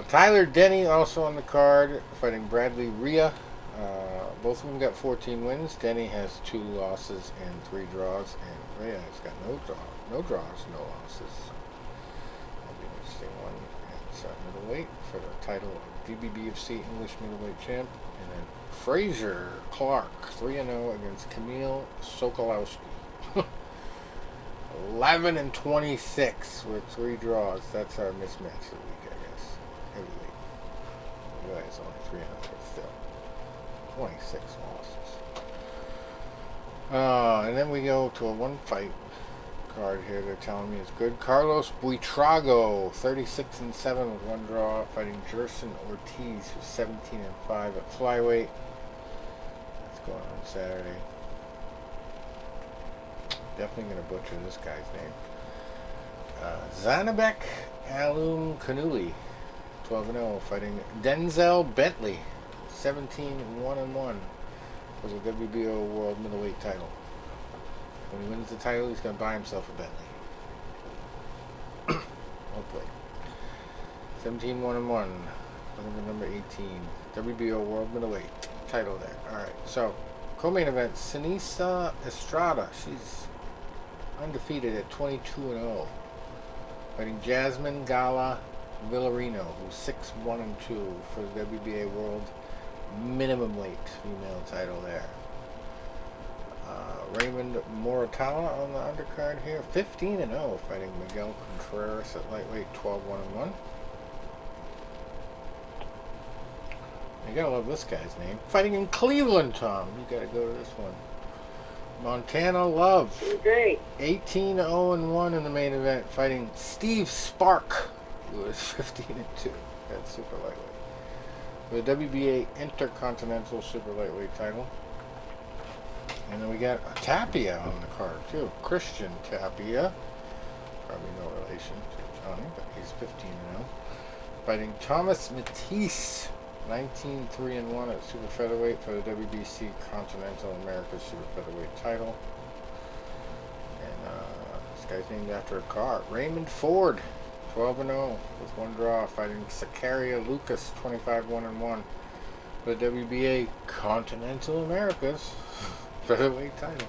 Tyler Denny also on the card, fighting Bradley Rhea. Both of them got 14 wins. Denny has 2 losses and 3 draws, and Rhea has got no draws, no losses. That'll be an interesting one. And it's middleweight for the title of DBBFC English middleweight champ. And then Fraser Clark, 3-0 against Kamil Sokolowski. 11-26 with 3 draws. That's our mismatch of the week, I guess. Heavyweight. You guys only 300, but still 26 losses. And then we go to a 1-fight card here. They're telling me it's good. Carlos Buitrago, 36-7 with 1 draw, fighting Jerson Ortiz, who's 17-5 at flyweight. That's going on Saturday. Definitely going to butcher this guy's name. Zanabek Alum Kanuli, 12-0, fighting Denzel Bentley, 17-1-1 for the WBO World Middleweight title. When he wins the title, he's going to buy himself a Bentley. Hopefully. 17-1-1, number 18, WBO World Middleweight title there. Alright, so co-main event, Sinisa Estrada. She's undefeated at 22-0, fighting Jasmine Gala Villarino, who's 6-1-2 for the WBA World Minimum Weight female title there. Raymond Moratala on the undercard here, 15-0, fighting Miguel Contreras at lightweight, 12-1-1. You gotta love this guy's name. Fighting in Cleveland, Tom. You gotta go to this one. Montana Love, Great. 18-0-1 in the main event, fighting Steve Spark, who is 15-2. That's super lightweight. The WBA Intercontinental Super Lightweight title. And then we got Tapia on the card too. Christian Tapia, probably no relation to Johnny, but he's 15-0. Fighting Thomas Matisse, 19-3-1 at super featherweight for the WBC Continental America Super Featherweight title. And this guy's named after a car. Raymond Ford, 12-0 with 1 draw, fighting Sakaria Lucas, 25-1-1 for the WBA Continental Americas featherweight title.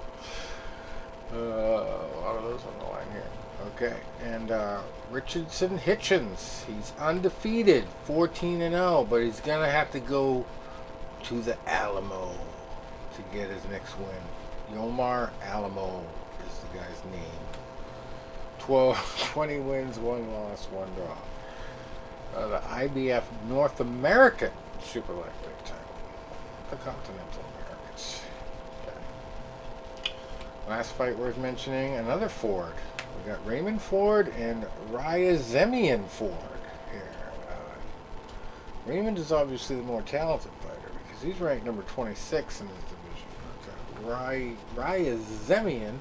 A lot of those on the line here. Okay, and Richardson Hitchens, he's undefeated, 14-0, but he's gonna have to go to the Alamo to get his next win. Yomar Alamo is the guy's name. 20 wins, 1 loss, 1 draw. The IBF North American Super Lightweight title, the Continental Americans. Okay. Last fight worth mentioning, another Ford. We got Raymond Ford and Ryazemian Ford here. Raymond is obviously the more talented fighter because he's ranked number 26 in his division. Ryazemian,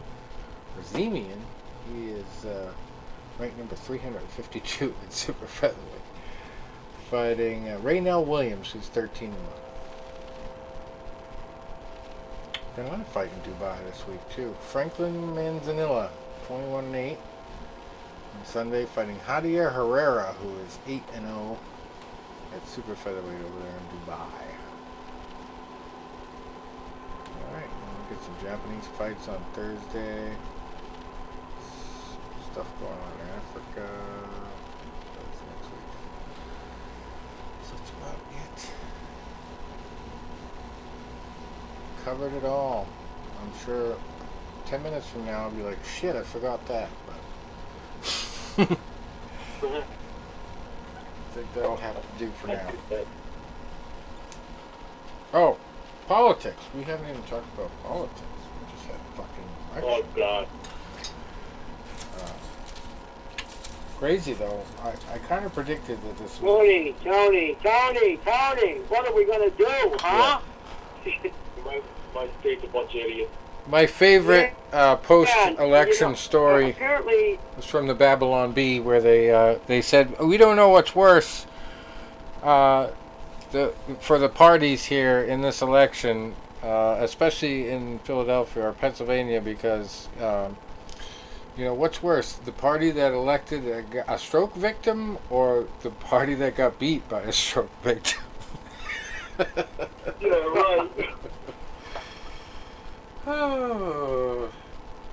or Zemian, he is ranked number 352 in super featherweight, fighting Raynell Williams, who's 13-1. Got another fight in Dubai this week too. Franklin Manzanilla, 21-8. On Sunday, fighting Javier Herrera, who is 8-0 at super featherweight over there in Dubai. Alright, we'll get some Japanese fights on Thursday. Stuff going on in Africa. That's next week. So that's about it. Covered it all. I'm sure 10 minutes from now I'll be like, shit, I forgot that. But I think that'll have to do for now. Oh, politics. We haven't even talked about politics. We just had fucking election. Oh, God. Crazy, though. I kind of predicted that this was... Tony, what are we going to do, huh? My state's a bunch of idiots. My favorite post-election story Apparently, was from the Babylon Bee, where they said, we don't know what's worse for the parties here in this election, especially in Philadelphia or Pennsylvania, because You know, what's worse, the party that elected a stroke victim or the party that got beat by a stroke victim? Yeah, right. Oh,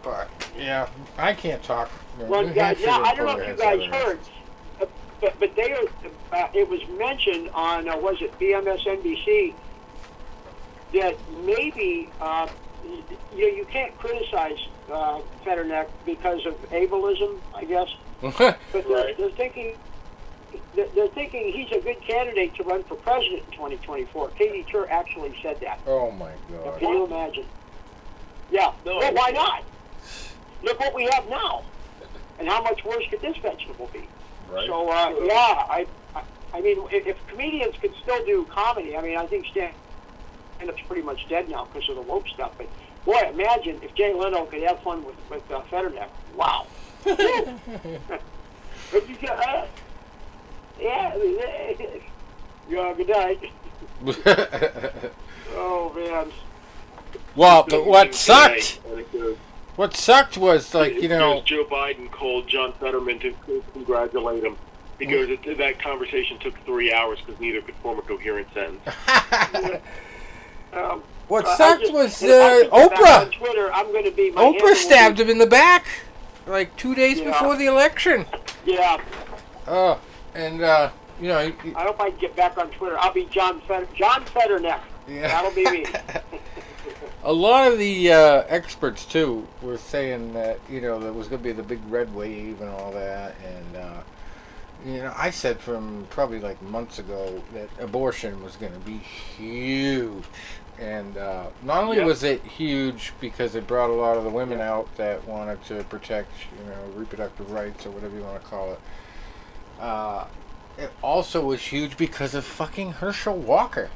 but yeah, I can't talk. You know, Well, New yeah, Hampshire I didn't don't know pull if you their heads guys out of heard, their but they it was mentioned on was it BMSNBC that maybe you can't criticize Fenech because of ableism, I guess, asses. but they're thinking. They're thinking he's a good candidate to run for president in 2024. Katie Tur actually said that. Oh my Now, God! can you imagine? Yeah. No. Well, why not? Look what we have now, and how much worse could this vegetable be? Right. So, yeah, I mean, if comedians could still do comedy, I mean, I think stand-up's pretty much dead now because of the woke stuff. But boy, imagine if Jay Leno could have fun with Fenech. Wow. But you got, yeah, good night. Oh man. Well, but what sucked? Anecdote. What sucked was like Joe Biden called John Fetterman to congratulate him because that conversation took 3 hours because neither could form a coherent sentence. What sucked was if I get back Oprah. on Twitter, I'm going to be my Oprah stabbed him in the back, like 2 days Yeah. before the election. Yeah. Oh, and you know. I hope I can get back on Twitter. I'll be John Fetterneck. Yeah. That'll be me. A lot of the experts too were saying that there was going to be the big red wave and all that, and I said from probably like months ago that abortion was going to be huge, and not only was it huge because it brought a lot of the women out that wanted to protect reproductive rights or whatever you want to call it. It also was huge because of fucking Herschel Walker.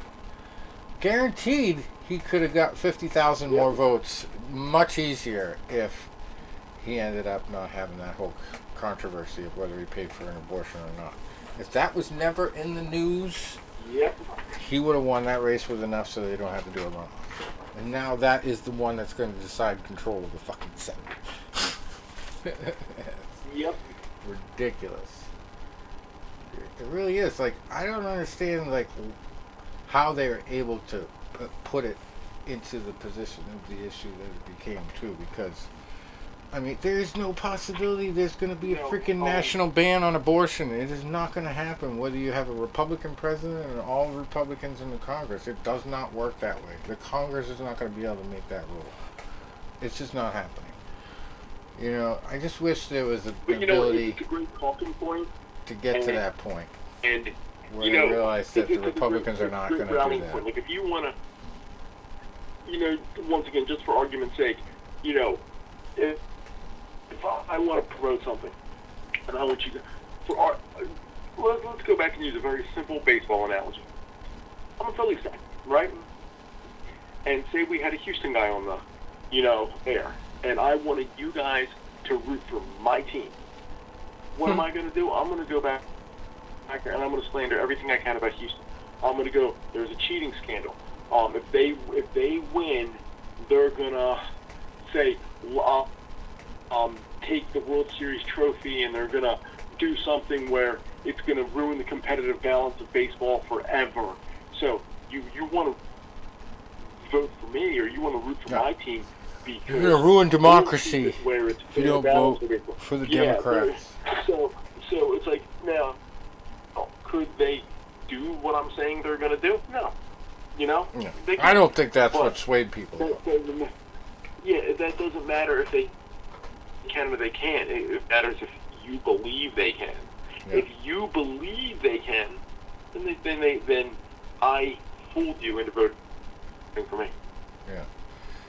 Guaranteed he could have got 50,000 more votes much easier if he ended up not having that whole controversy of whether he paid for an abortion or not. If that was never in the news, he would have won that race with enough so they don't have to do a runoff. And now that is the one that's going to decide control of the fucking Senate. Yep. Ridiculous. It really is. Like, I don't understand, like, how they are able to put it into the position of the issue that it became, too, because, I mean, there is no possibility there's going to be a freaking national ban on abortion. It is not going to happen, whether you have a Republican president or all Republicans in the Congress. It does not work that way. The Congress is not going to be able to make that rule. It's just not happening. I just wish there was an ability it's a great talking point to get to that point. And where they realize that the Republicans are not going to do that. Point. Like, if you want to, once again, just for argument's sake, if I want to promote something, and I want you to, let's go back and use a very simple baseball analogy. I'm a Phillies fan, right? And say we had a Houston guy on the, air, and I wanted you guys to root for my team. What am I going to do? I'm going to go back there and I'm going to slander everything I can about Houston. I'm going to go, there's a cheating scandal. If they win, they're going to say, take the World Series trophy, and they're going to do something where it's going to ruin the competitive balance of baseball forever. So you want to vote for me, or you want to root for my team, because you're going to ruin democracy where it's if you don't vote for the Democrats. So it's like, now, could they do what I'm saying they're going to do? No. I don't think that's what swayed people. That doesn't matter if they can or they can't. It matters if you believe they can. Yeah. If you believe they can, then I fooled you into voting for me. Yeah.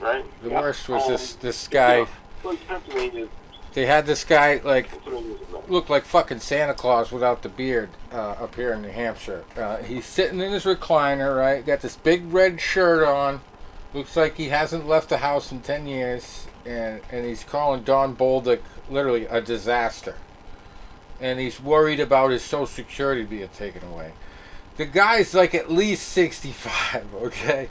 Right? The worst was this guy. Like Pennsylvania. They had this guy, looked like fucking Santa Claus without the beard up here in New Hampshire. He's sitting in his recliner, right? Got this big red shirt on. Looks like he hasn't left the house in 10 years. And he's calling Don Bolduc literally a disaster. And he's worried about his Social Security being taken away. The guy's like at least 65, okay?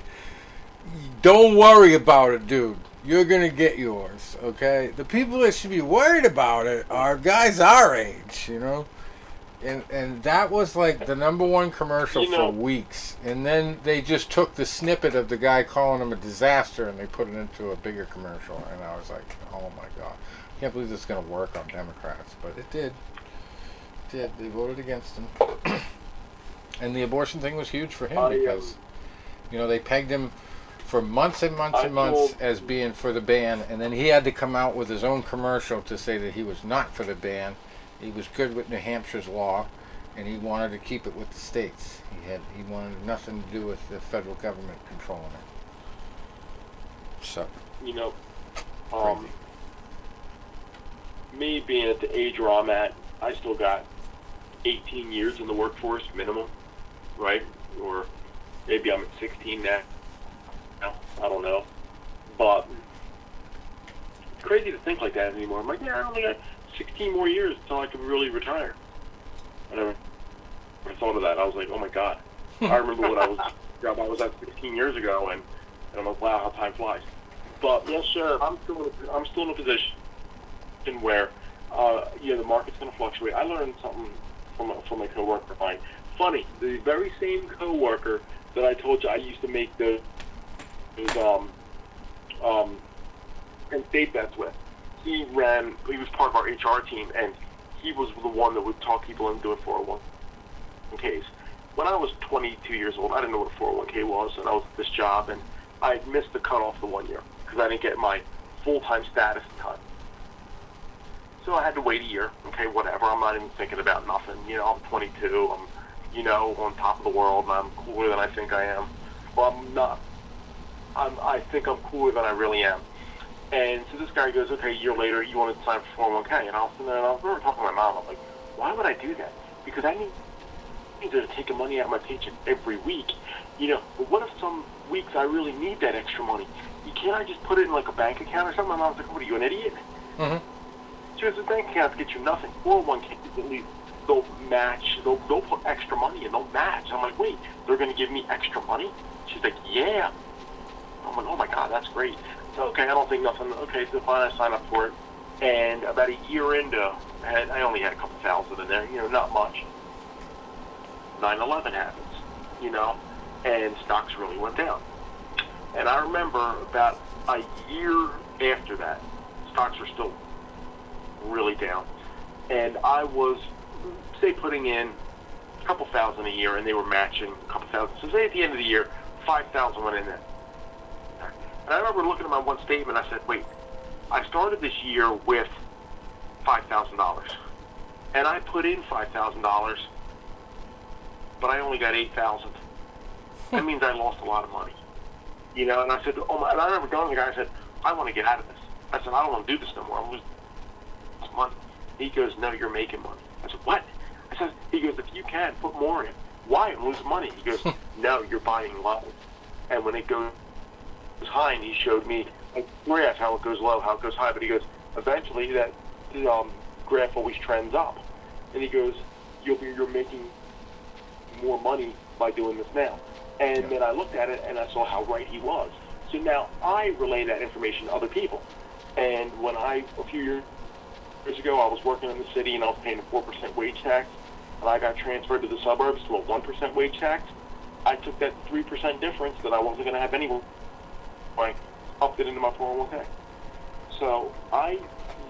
Don't worry about it, dude. you're going to get yours, okay? The people that should be worried about it are guys our age, you know? And that was like the number one commercial for weeks. And then they just took the snippet of the guy calling him a disaster and they put it into a bigger commercial. And I was like, oh my God. I can't believe this is going to work on Democrats. But it did. It did. They voted against him. And the abortion thing was huge for him because, you know, they pegged him for months and months and months as being for the ban. And then he had to come out with his own commercial to say that he was not for the ban. He was good with New Hampshire's law, and he wanted to keep it with the states. He wanted nothing to do with the federal government controlling it. So, you know, me being at the age where I'm at, I still got 18 years in the workforce minimum, right? Or maybe I'm at 16 now. I don't know, but it's crazy to think like that anymore. I'm like, yeah, I only got 16 more years until I can really retire. I never thought of that. I was like, oh my God. I remember what I was at 16 years ago, and I'm like, wow, how time flies. But yes, sir. I'm still in a position where, the market's going to fluctuate. I learned something from a coworker of mine. Funny, the very same coworker that I told you I used to make those and state bets with. He was part of our HR team, and he was the one that would talk people into doing 401ks. When I was 22 years old, I didn't know what a 401k was, and I was at this job, and I had missed the cutoff the 1 year because I didn't get my full-time status in time. So I had to wait a year. Okay, whatever. I'm not even thinking about nothing. You know, I'm 22. I'm, on top of the world, and I'm cooler than I think I am. Well, I'm not. I think I'm cooler than I really am. And so this guy goes, okay, a year later, you want to sign for 401k. And I was talking to my mom. I'm like, why would I do that? Because I need to take money out of my paycheck every week. But what if some weeks I really need that extra money? Can't I just put it in like a bank account or something? My mom's like, what are you, an idiot? Mm-hmm. She goes, the bank accounts get you nothing. 401k, at least they'll match. They'll put extra money and they'll match. I'm like, wait, they're going to give me extra money? She's like, yeah. I'm like, oh my God, that's great. So, okay, I don't think nothing. Okay, so fine, I signed up for it. And about a year into, I only had a couple thousand in there, not much. 9/11 happens, and stocks really went down. And I remember about a year after that, stocks were still really down. And I was, say, putting in a couple thousand a year, and they were matching a couple thousand. So say at the end of the year, 5,000 went in there. And I remember looking at my one statement, I said, wait, I started this year with $5,000. And I put in $5,000, but I only got $8,000. That means I lost a lot of money. And I said, and I remember going to the guy, I said, I want to get out of this. I said, I don't want to do this no more. I'm losing money. He goes, no, you're making money. I said, what? He goes, if you can, put more in. Why? I'm losing money. He goes, no, you're buying low. And when it goes high, and he showed me a graph, how it goes low, how it goes high. But he goes, eventually that graph always trends up. And he goes, you're making more money by doing this now. And then I looked at it, and I saw how right he was. So now I relay that information to other people. And when a few years ago, I was working in the city, and I was paying a 4% wage tax, and I got transferred to the suburbs to a 1% wage tax, I took that 3% difference that I wasn't going to have anyway, I upped it into my 401k. So I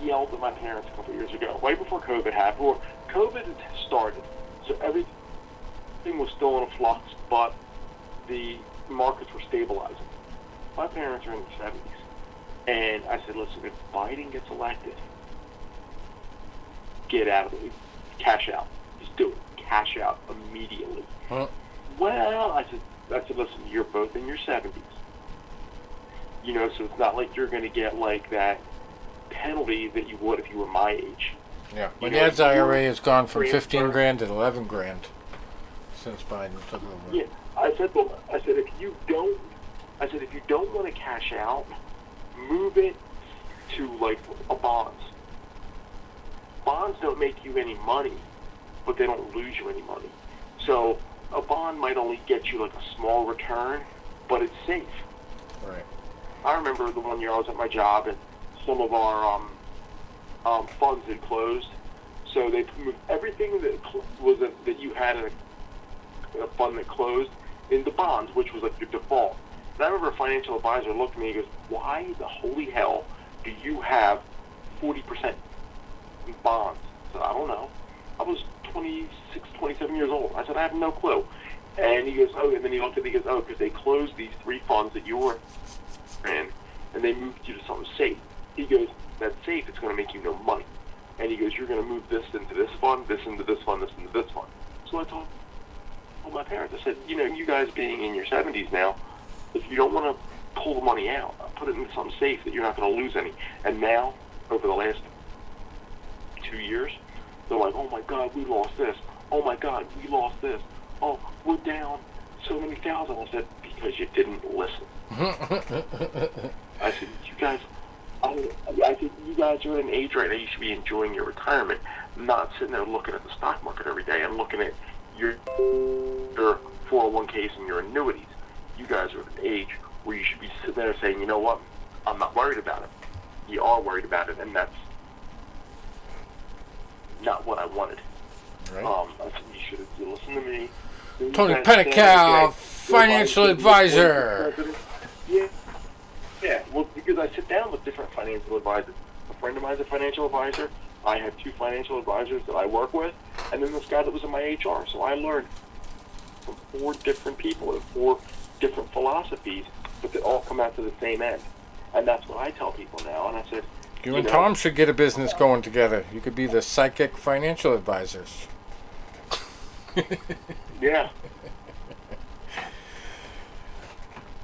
yelled at my parents a couple years ago, right before COVID happened, or COVID started. So everything was still in a flux, but the markets were stabilizing. My parents are in their 70s. And I said, listen, if Biden gets elected, get out of it. Cash out. Just do it. Cash out immediately. Huh? Well, I said, listen, you're both in your 70s. So it's not like you're going to get like that penalty that you would if you were my age. Yeah. My dad's IRA has gone from 15 grand to 11 grand since Biden took over. Yeah. I said, if you don't want to cash out, move it to like a bonds. Bonds don't make you any money, but they don't lose you any money. So a bond might only get you like a small return, but it's safe. Right. I remember the one year I was at my job and some of our funds had closed, so they moved everything that you had in a fund that closed into bonds, which was like your default. And I remember a financial advisor looked at me and goes, "Why the holy hell do you have 40% in bonds?" I said, "I don't know." I was 26, 27 years old. I said, "I have no clue." And he goes, "Oh," and then he looked at me and goes, "Oh, because they closed these 3 funds that you were in, and they moved you to something safe." He goes, "That safe, it's going to make you no money." And he goes, "You're going to move this into this fund, this into this fund, this into this fund." So I told my parents, I said, you guys being in your 70s now, if you don't want to pull the money out, put it into something safe that you're not going to lose any. And now, over the last 2 years, they're like, "Oh my God, we lost this. Oh my God, we lost this. Oh, we're down so many thousand." I said, "Because you didn't listen." I said, "You guys, I said, you guys are at an age right now, you should be enjoying your retirement, not sitting there looking at the stock market every day and looking at your 401ks and your annuities. You guys are at an age where you should be sitting there saying, you know what, I'm not worried about it." You are worried about it, and that's not what I wanted. Right. I said, you should have listened to me. Tony Pennecow, financial advisor. Yeah, well, because I sit down with different financial advisors. A friend of mine is a financial advisor. I have 2 financial advisors that I work with, and then this guy that was in my HR. So I learned from 4 different people and 4 different philosophies, but they all come out to the same end. And that's what I tell people now. And I said, You and Tom should get a business going together. You could be the psychic financial advisors. yeah.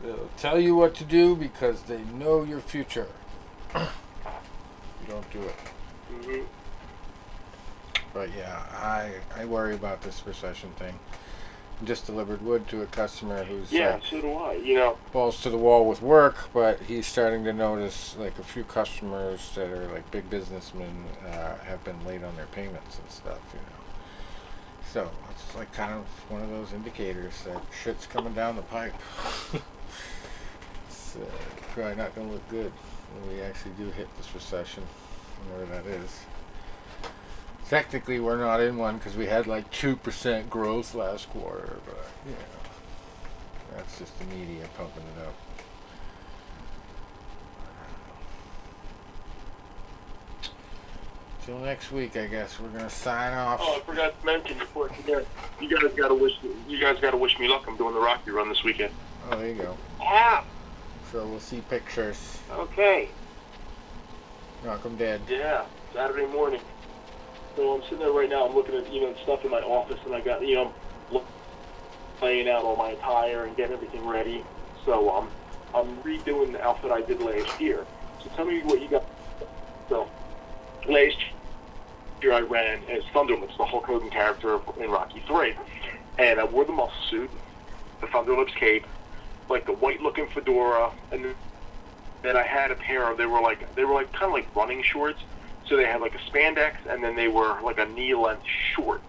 They'll tell you what to do because they know your future. You don't do it. Mm-hmm. But yeah, I worry about this recession thing. I just delivered wood to a customer who's So do I. balls to the wall with work, but he's starting to notice like a few customers that are like big businessmen have been late on their payments and stuff. So it's like kind of one of those indicators that shit's coming down the pipe. It's probably not going to look good when we actually do hit this recession, whatever that is. Technically, we're not in one because we had like 2% growth last quarter, but that's just the media pumping it up. Till next week, I guess we're gonna sign off. Oh, I forgot to mention before you guys gotta wish me luck. I'm doing the Rocky Run this weekend. Oh, there you go. Yeah. So we'll see pictures. Okay. Knock 'em dead. Yeah, Saturday morning. So I'm sitting there right now. I'm looking at stuff in my office, and I got laying out all my attire and getting everything ready. So I'm redoing the outfit I did last year. So tell me what you got. So last year I ran as Thunderlips, the Hulk Hogan character in Rocky III, and I wore the muscle suit, the Thunderlips cape, like the white-looking fedora, and then I had a pair of they were like kind of like running shorts. So they had like a spandex, and then they were like a knee-length short.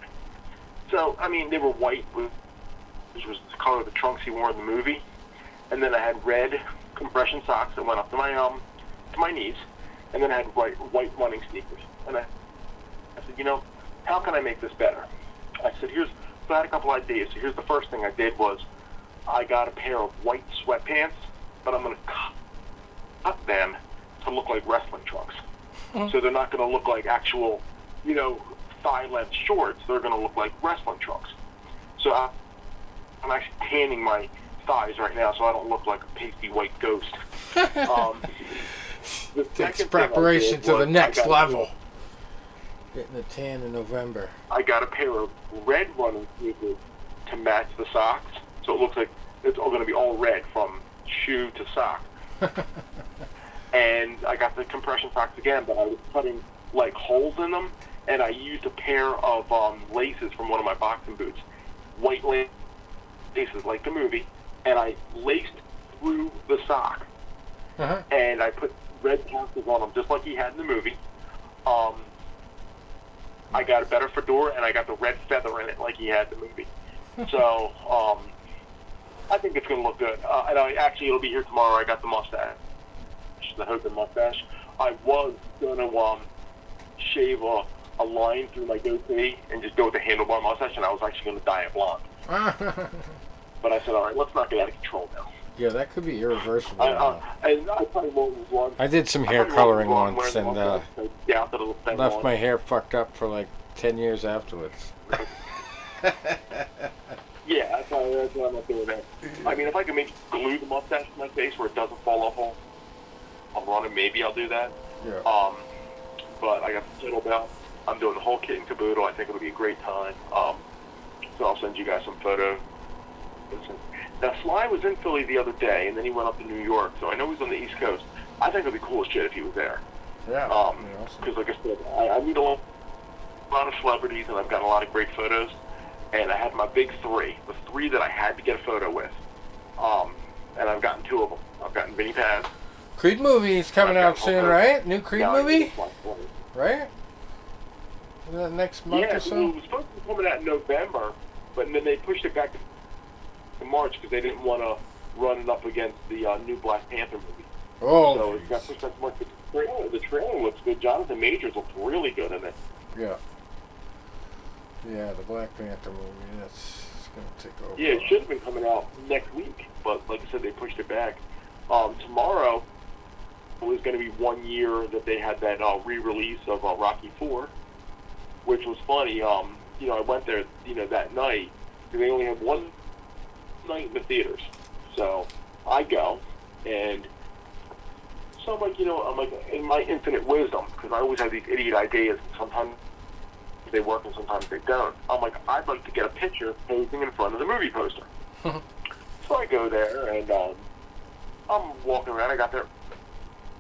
So, I mean, they were white, which was the color of the trunks he wore in the movie. And then I had red compression socks that went up to my knees. And then I had white running sneakers. And I said, how can I make this better? I said, so I had a couple ideas. So here's the first thing I did was I got a pair of white sweatpants, but I'm going to cut them to look like wrestling trunks. So they're not going to look like actual, thigh-length shorts. They're going to look like wrestling trunks. So I'm actually tanning my thighs right now so I don't look like a pasty white ghost. Takes preparation to the next level. Getting a tan in November. I got a pair of red running sneakers to match the socks. So it looks like it's all going to be all red from shoe to sock. And I got the compression socks again, but I was putting like holes in them, and I used a pair of laces from one of my boxing boots, white laces like the movie, and I laced through the sock, and I put red tassels on them just like he had in the movie. I got a better fedora, and I got the red feather in it like he had in the movie. So I think it's going to look good. And it'll be here tomorrow. I got the mustache the Hogan mustache. I was gonna shave a line through my goatee and just go with the handlebar mustache, and I was actually gonna dye it blonde. But I said, all right, let's not get out of control now. Yeah, that could be irreversible. And I probably won't want. I did some hair coloring once and left my hair fucked up for like 10 years afterwards. Yeah, that's why I'm not doing that. I mean, if I can maybe glue the mustache to my face where it doesn't fall off all on it, maybe I'll do that. Yeah. But I got to settle down. I'm doing the whole kit and caboodle. I think it'll be a great time. So I'll send you guys some photos. Now, Sly was in Philly the other day, and then he went up to New York, so I know he's on the East Coast. I think it would be cool as shit if he was there. Yeah. Because, like I said, I meet a lot of celebrities, and I've got a lot of great photos. And I had my big three, the three that I had to get a photo with. And I've gotten two of them. I've gotten Vinny Paz. Creed movie's coming out soon, right? New Creed movie? Right? Isn't that next month or so? Yeah, it was supposed to be coming out in November, but then they pushed it back to March because they didn't want to run it up against the new Black Panther movie. Oh. So it got pushed back to March. The trailer looks good. Jonathan Majors looks really good in it. Yeah. Yeah, the Black Panther movie, it's going to take over. Yeah, it should have been coming out next week, but like I said, they pushed it back. Tomorrow was going to be 1 year that they had that re-release of Rocky IV, which was funny. I went there, that night, because they only had one night in the theaters. So I go, and so I'm like, in my infinite wisdom, because I always have these idiot ideas, and sometimes they work and sometimes they don't. I'm like, I'd like to get a picture posing in front of the movie poster. So I go there, and I'm walking around. I got there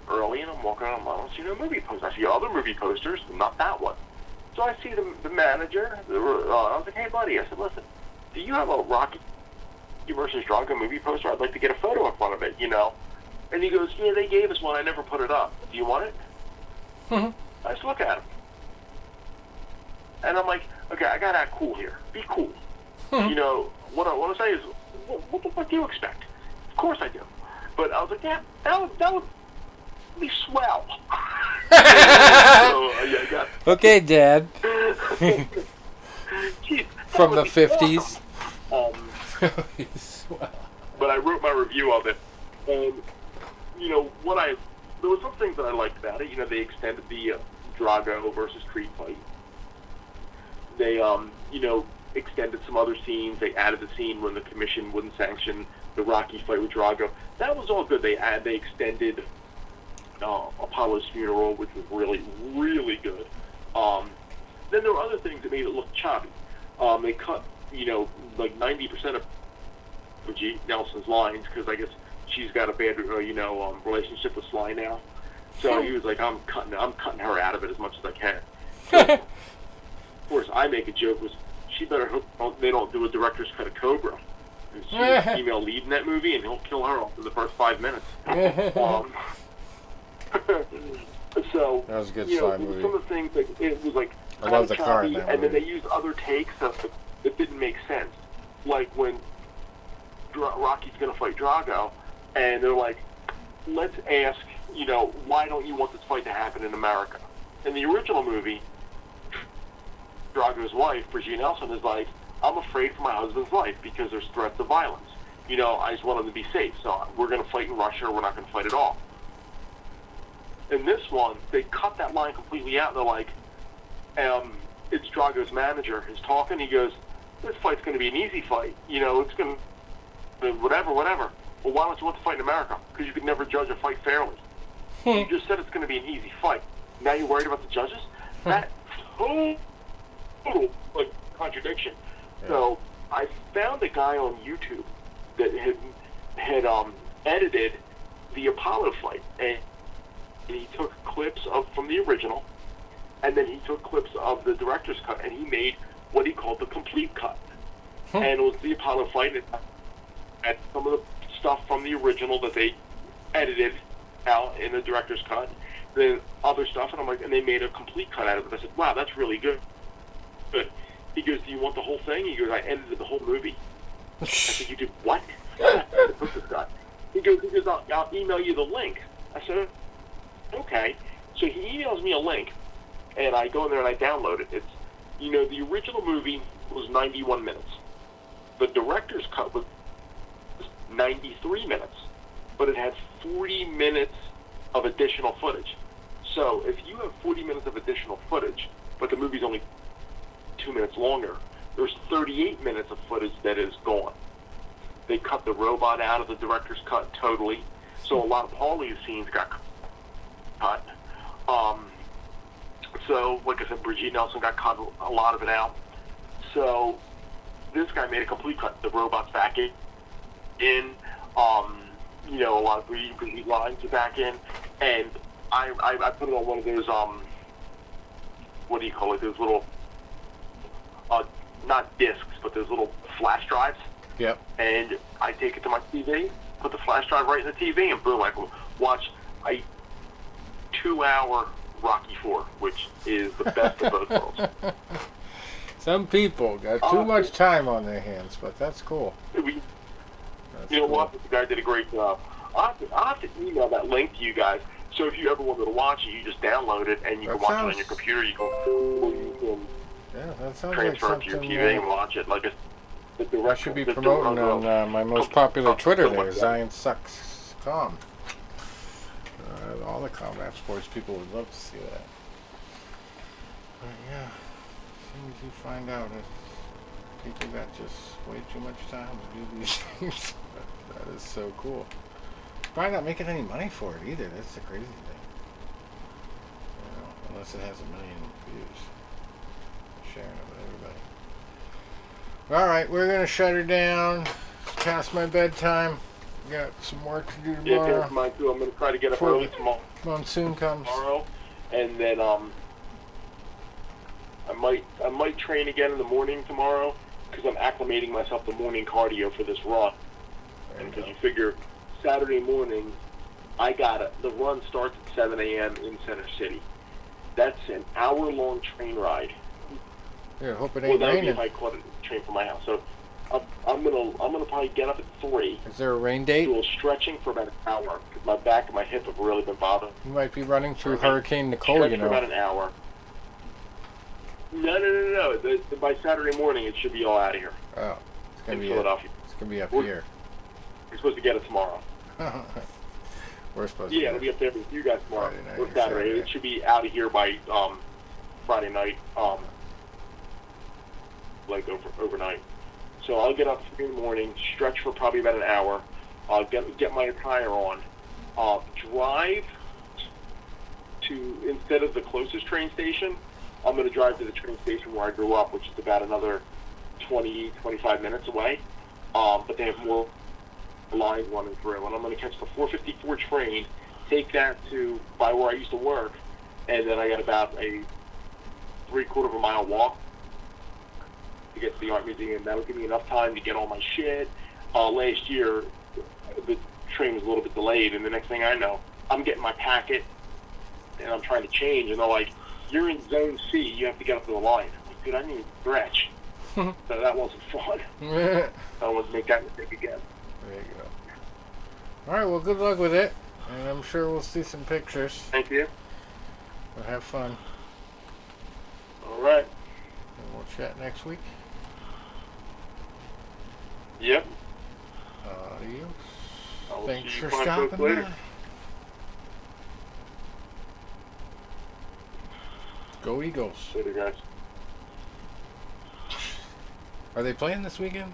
early, and I'm walking around. I don't see no movie poster. I see other movie posters, not that one. So I see the manager. I was like, hey, buddy. I said, listen, do you have a Rocky versus Drago movie poster? I'd like to get a photo in front of it, And he goes, yeah, they gave us one. I never put it up. Do you want it? I just look at him. And I'm like, okay, I gotta act cool here. Be cool. What I want to say is, what the fuck do you expect? Of course I do. But I was like, yeah, that would be swell. I got. Okay, Dad. Jeez, From the 50s. But I wrote my review of it. And, there were some things that I liked about it. They extended the Drago versus Creed fight. They, extended some other scenes. They added the scene when the commission wouldn't sanction the Rocky fight with Drago. That was all good. They extended Apollo's funeral, which was really, really good. Then there were other things that made it look choppy. They cut, like 90% of Bridget Nelson's lines because I guess she's got a bad, relationship with Sly now. So he was like, I'm cutting her out of it as much as I can. So, of course, I make a joke was she better hope they don't do a director's cut of Cobra. She's a female lead in that movie, and he'll kill her off in the first 5 minutes. So that was a good Sly movie. Some of the things like it was like I love the car in that and movie. then they used other takes that didn't make sense, like when Rocky's going to fight Drago, and they're like, let's ask, why don't you want this fight to happen in America? In the original movie, Drago's wife, Brigitte Nelson, is like, I'm afraid for my husband's life because there's threats of violence. I just want him to be safe, so we're going to fight in Russia or we're not going to fight at all. In this one, they cut that line completely out. They're like, it's Drago's manager is talking. He goes, this fight's going to be an easy fight. It's going to, whatever. Well, why don't you want to fight in America? Because you could never judge a fight fairly. You just said it's going to be an easy fight. Now you're worried about the judges? That total contradiction. Yeah. So I found a guy on YouTube that had edited the Apollo fight, and he took clips from the original, and then he took clips of the director's cut, and he made what he called the complete cut. And it was the Apollo fight, and it had some of the stuff from the original that they edited out in the director's cut, then other stuff, and I'm like, and they made a complete cut out of it. I said, wow, that's really good. Good. He goes, do you want the whole thing? He goes, I edited the whole movie. I said, you did what? He goes, I'll email you the link. I said, Okay. So he emails me a link, and I go in there and I download it. It's, the original movie was 91 minutes. The director's cut was 93 minutes, but it had 40 minutes of additional footage. So if you have 40 minutes of additional footage, but the movie's only 2 minutes longer, there's 38 minutes of footage that is gone. They cut the robot out of the director's cut totally, so a lot of Paulie's scenes got cut. So, like I said, Brigitte Nelson got cut a lot of it out. So this guy made a complete cut. The robot's back in. A lot of Brigitte lines are back in, and I put it on one of those what do you call it? Those little not discs, but those little flash drives. Yep. And I take it to my TV, put the flash drive right in the TV, and boom, I can watch a 2-hour Rocky IV, which is the best of both worlds. Some people got too much time on their hands, but that's cool. What? The guy did a great job. I'll have to email that link to you guys. So if you ever wanted to watch it, you just download it and you can watch it on your computer. You can that sounds transfer like it to your something TV and watch it. Like I should be promoting on my most popular Twitter there, Zion Sucks Com. All the combat sports people would love to see that. But yeah, as soon as you find out that people got just way too much time to do these things, that is so cool. Probably not making any money for it either. That's the crazy thing. Unless it has 1 million views. Sharing it with everybody. Alright, we're going to shut her down. It's past my bedtime. Got some work to do tomorrow. Yeah, mine too. I'm going to try to get up early tomorrow. Monsoon comes. And then I might train again in the morning tomorrow because I'm acclimating myself to morning cardio for this run. And because you figure Saturday morning, the run starts at 7 a.m. in Center City. That's an hour-long train ride. Yeah, hope it ain't that would raining. be if I caught a train from my house. So I'm gonna probably get up at 3. Is there a rain date? Do a stretching for about an hour because my back and my hip have really been bothering. You might be running through Hurricane Nicole, Stretch for about an hour. No. By Saturday morning, it should be all out of here. Oh, it's gonna in be Philadelphia. It's gonna be up here. We're supposed to get it tomorrow. We're supposed to. Yeah, it'll be up there with you guys tomorrow. Friday night Or Saturday. It should be out of here by Friday night. Overnight. So I'll get up in the morning, stretch for probably about an hour. I'll get my attire on. Drive to, instead of the closest train station, I'm going to drive to the train station where I grew up, which is about another 20, 25 minutes away. But they have more lines running through. And I'm going to catch the 454 train, take that to by where I used to work, and then I got about a 3/4 of a mile walk to get to the art museum. That'll give me enough time to get all my shit. Last year, the train was a little bit delayed, and the next thing I know, I'm getting my packet, and I'm trying to change, and they're like, you're in Zone C, you have to get up to the line. I'm like, dude, I need to stretch. So that wasn't fun. I don't want to make that mistake again. There you go. Alright, well, good luck with it, and I'm sure we'll see some pictures. Thank you. We'll have fun. All right. And we'll chat next week. Yep. Adios. Thanks for stopping by. Go Eagles. Later, guys. Are they playing this weekend?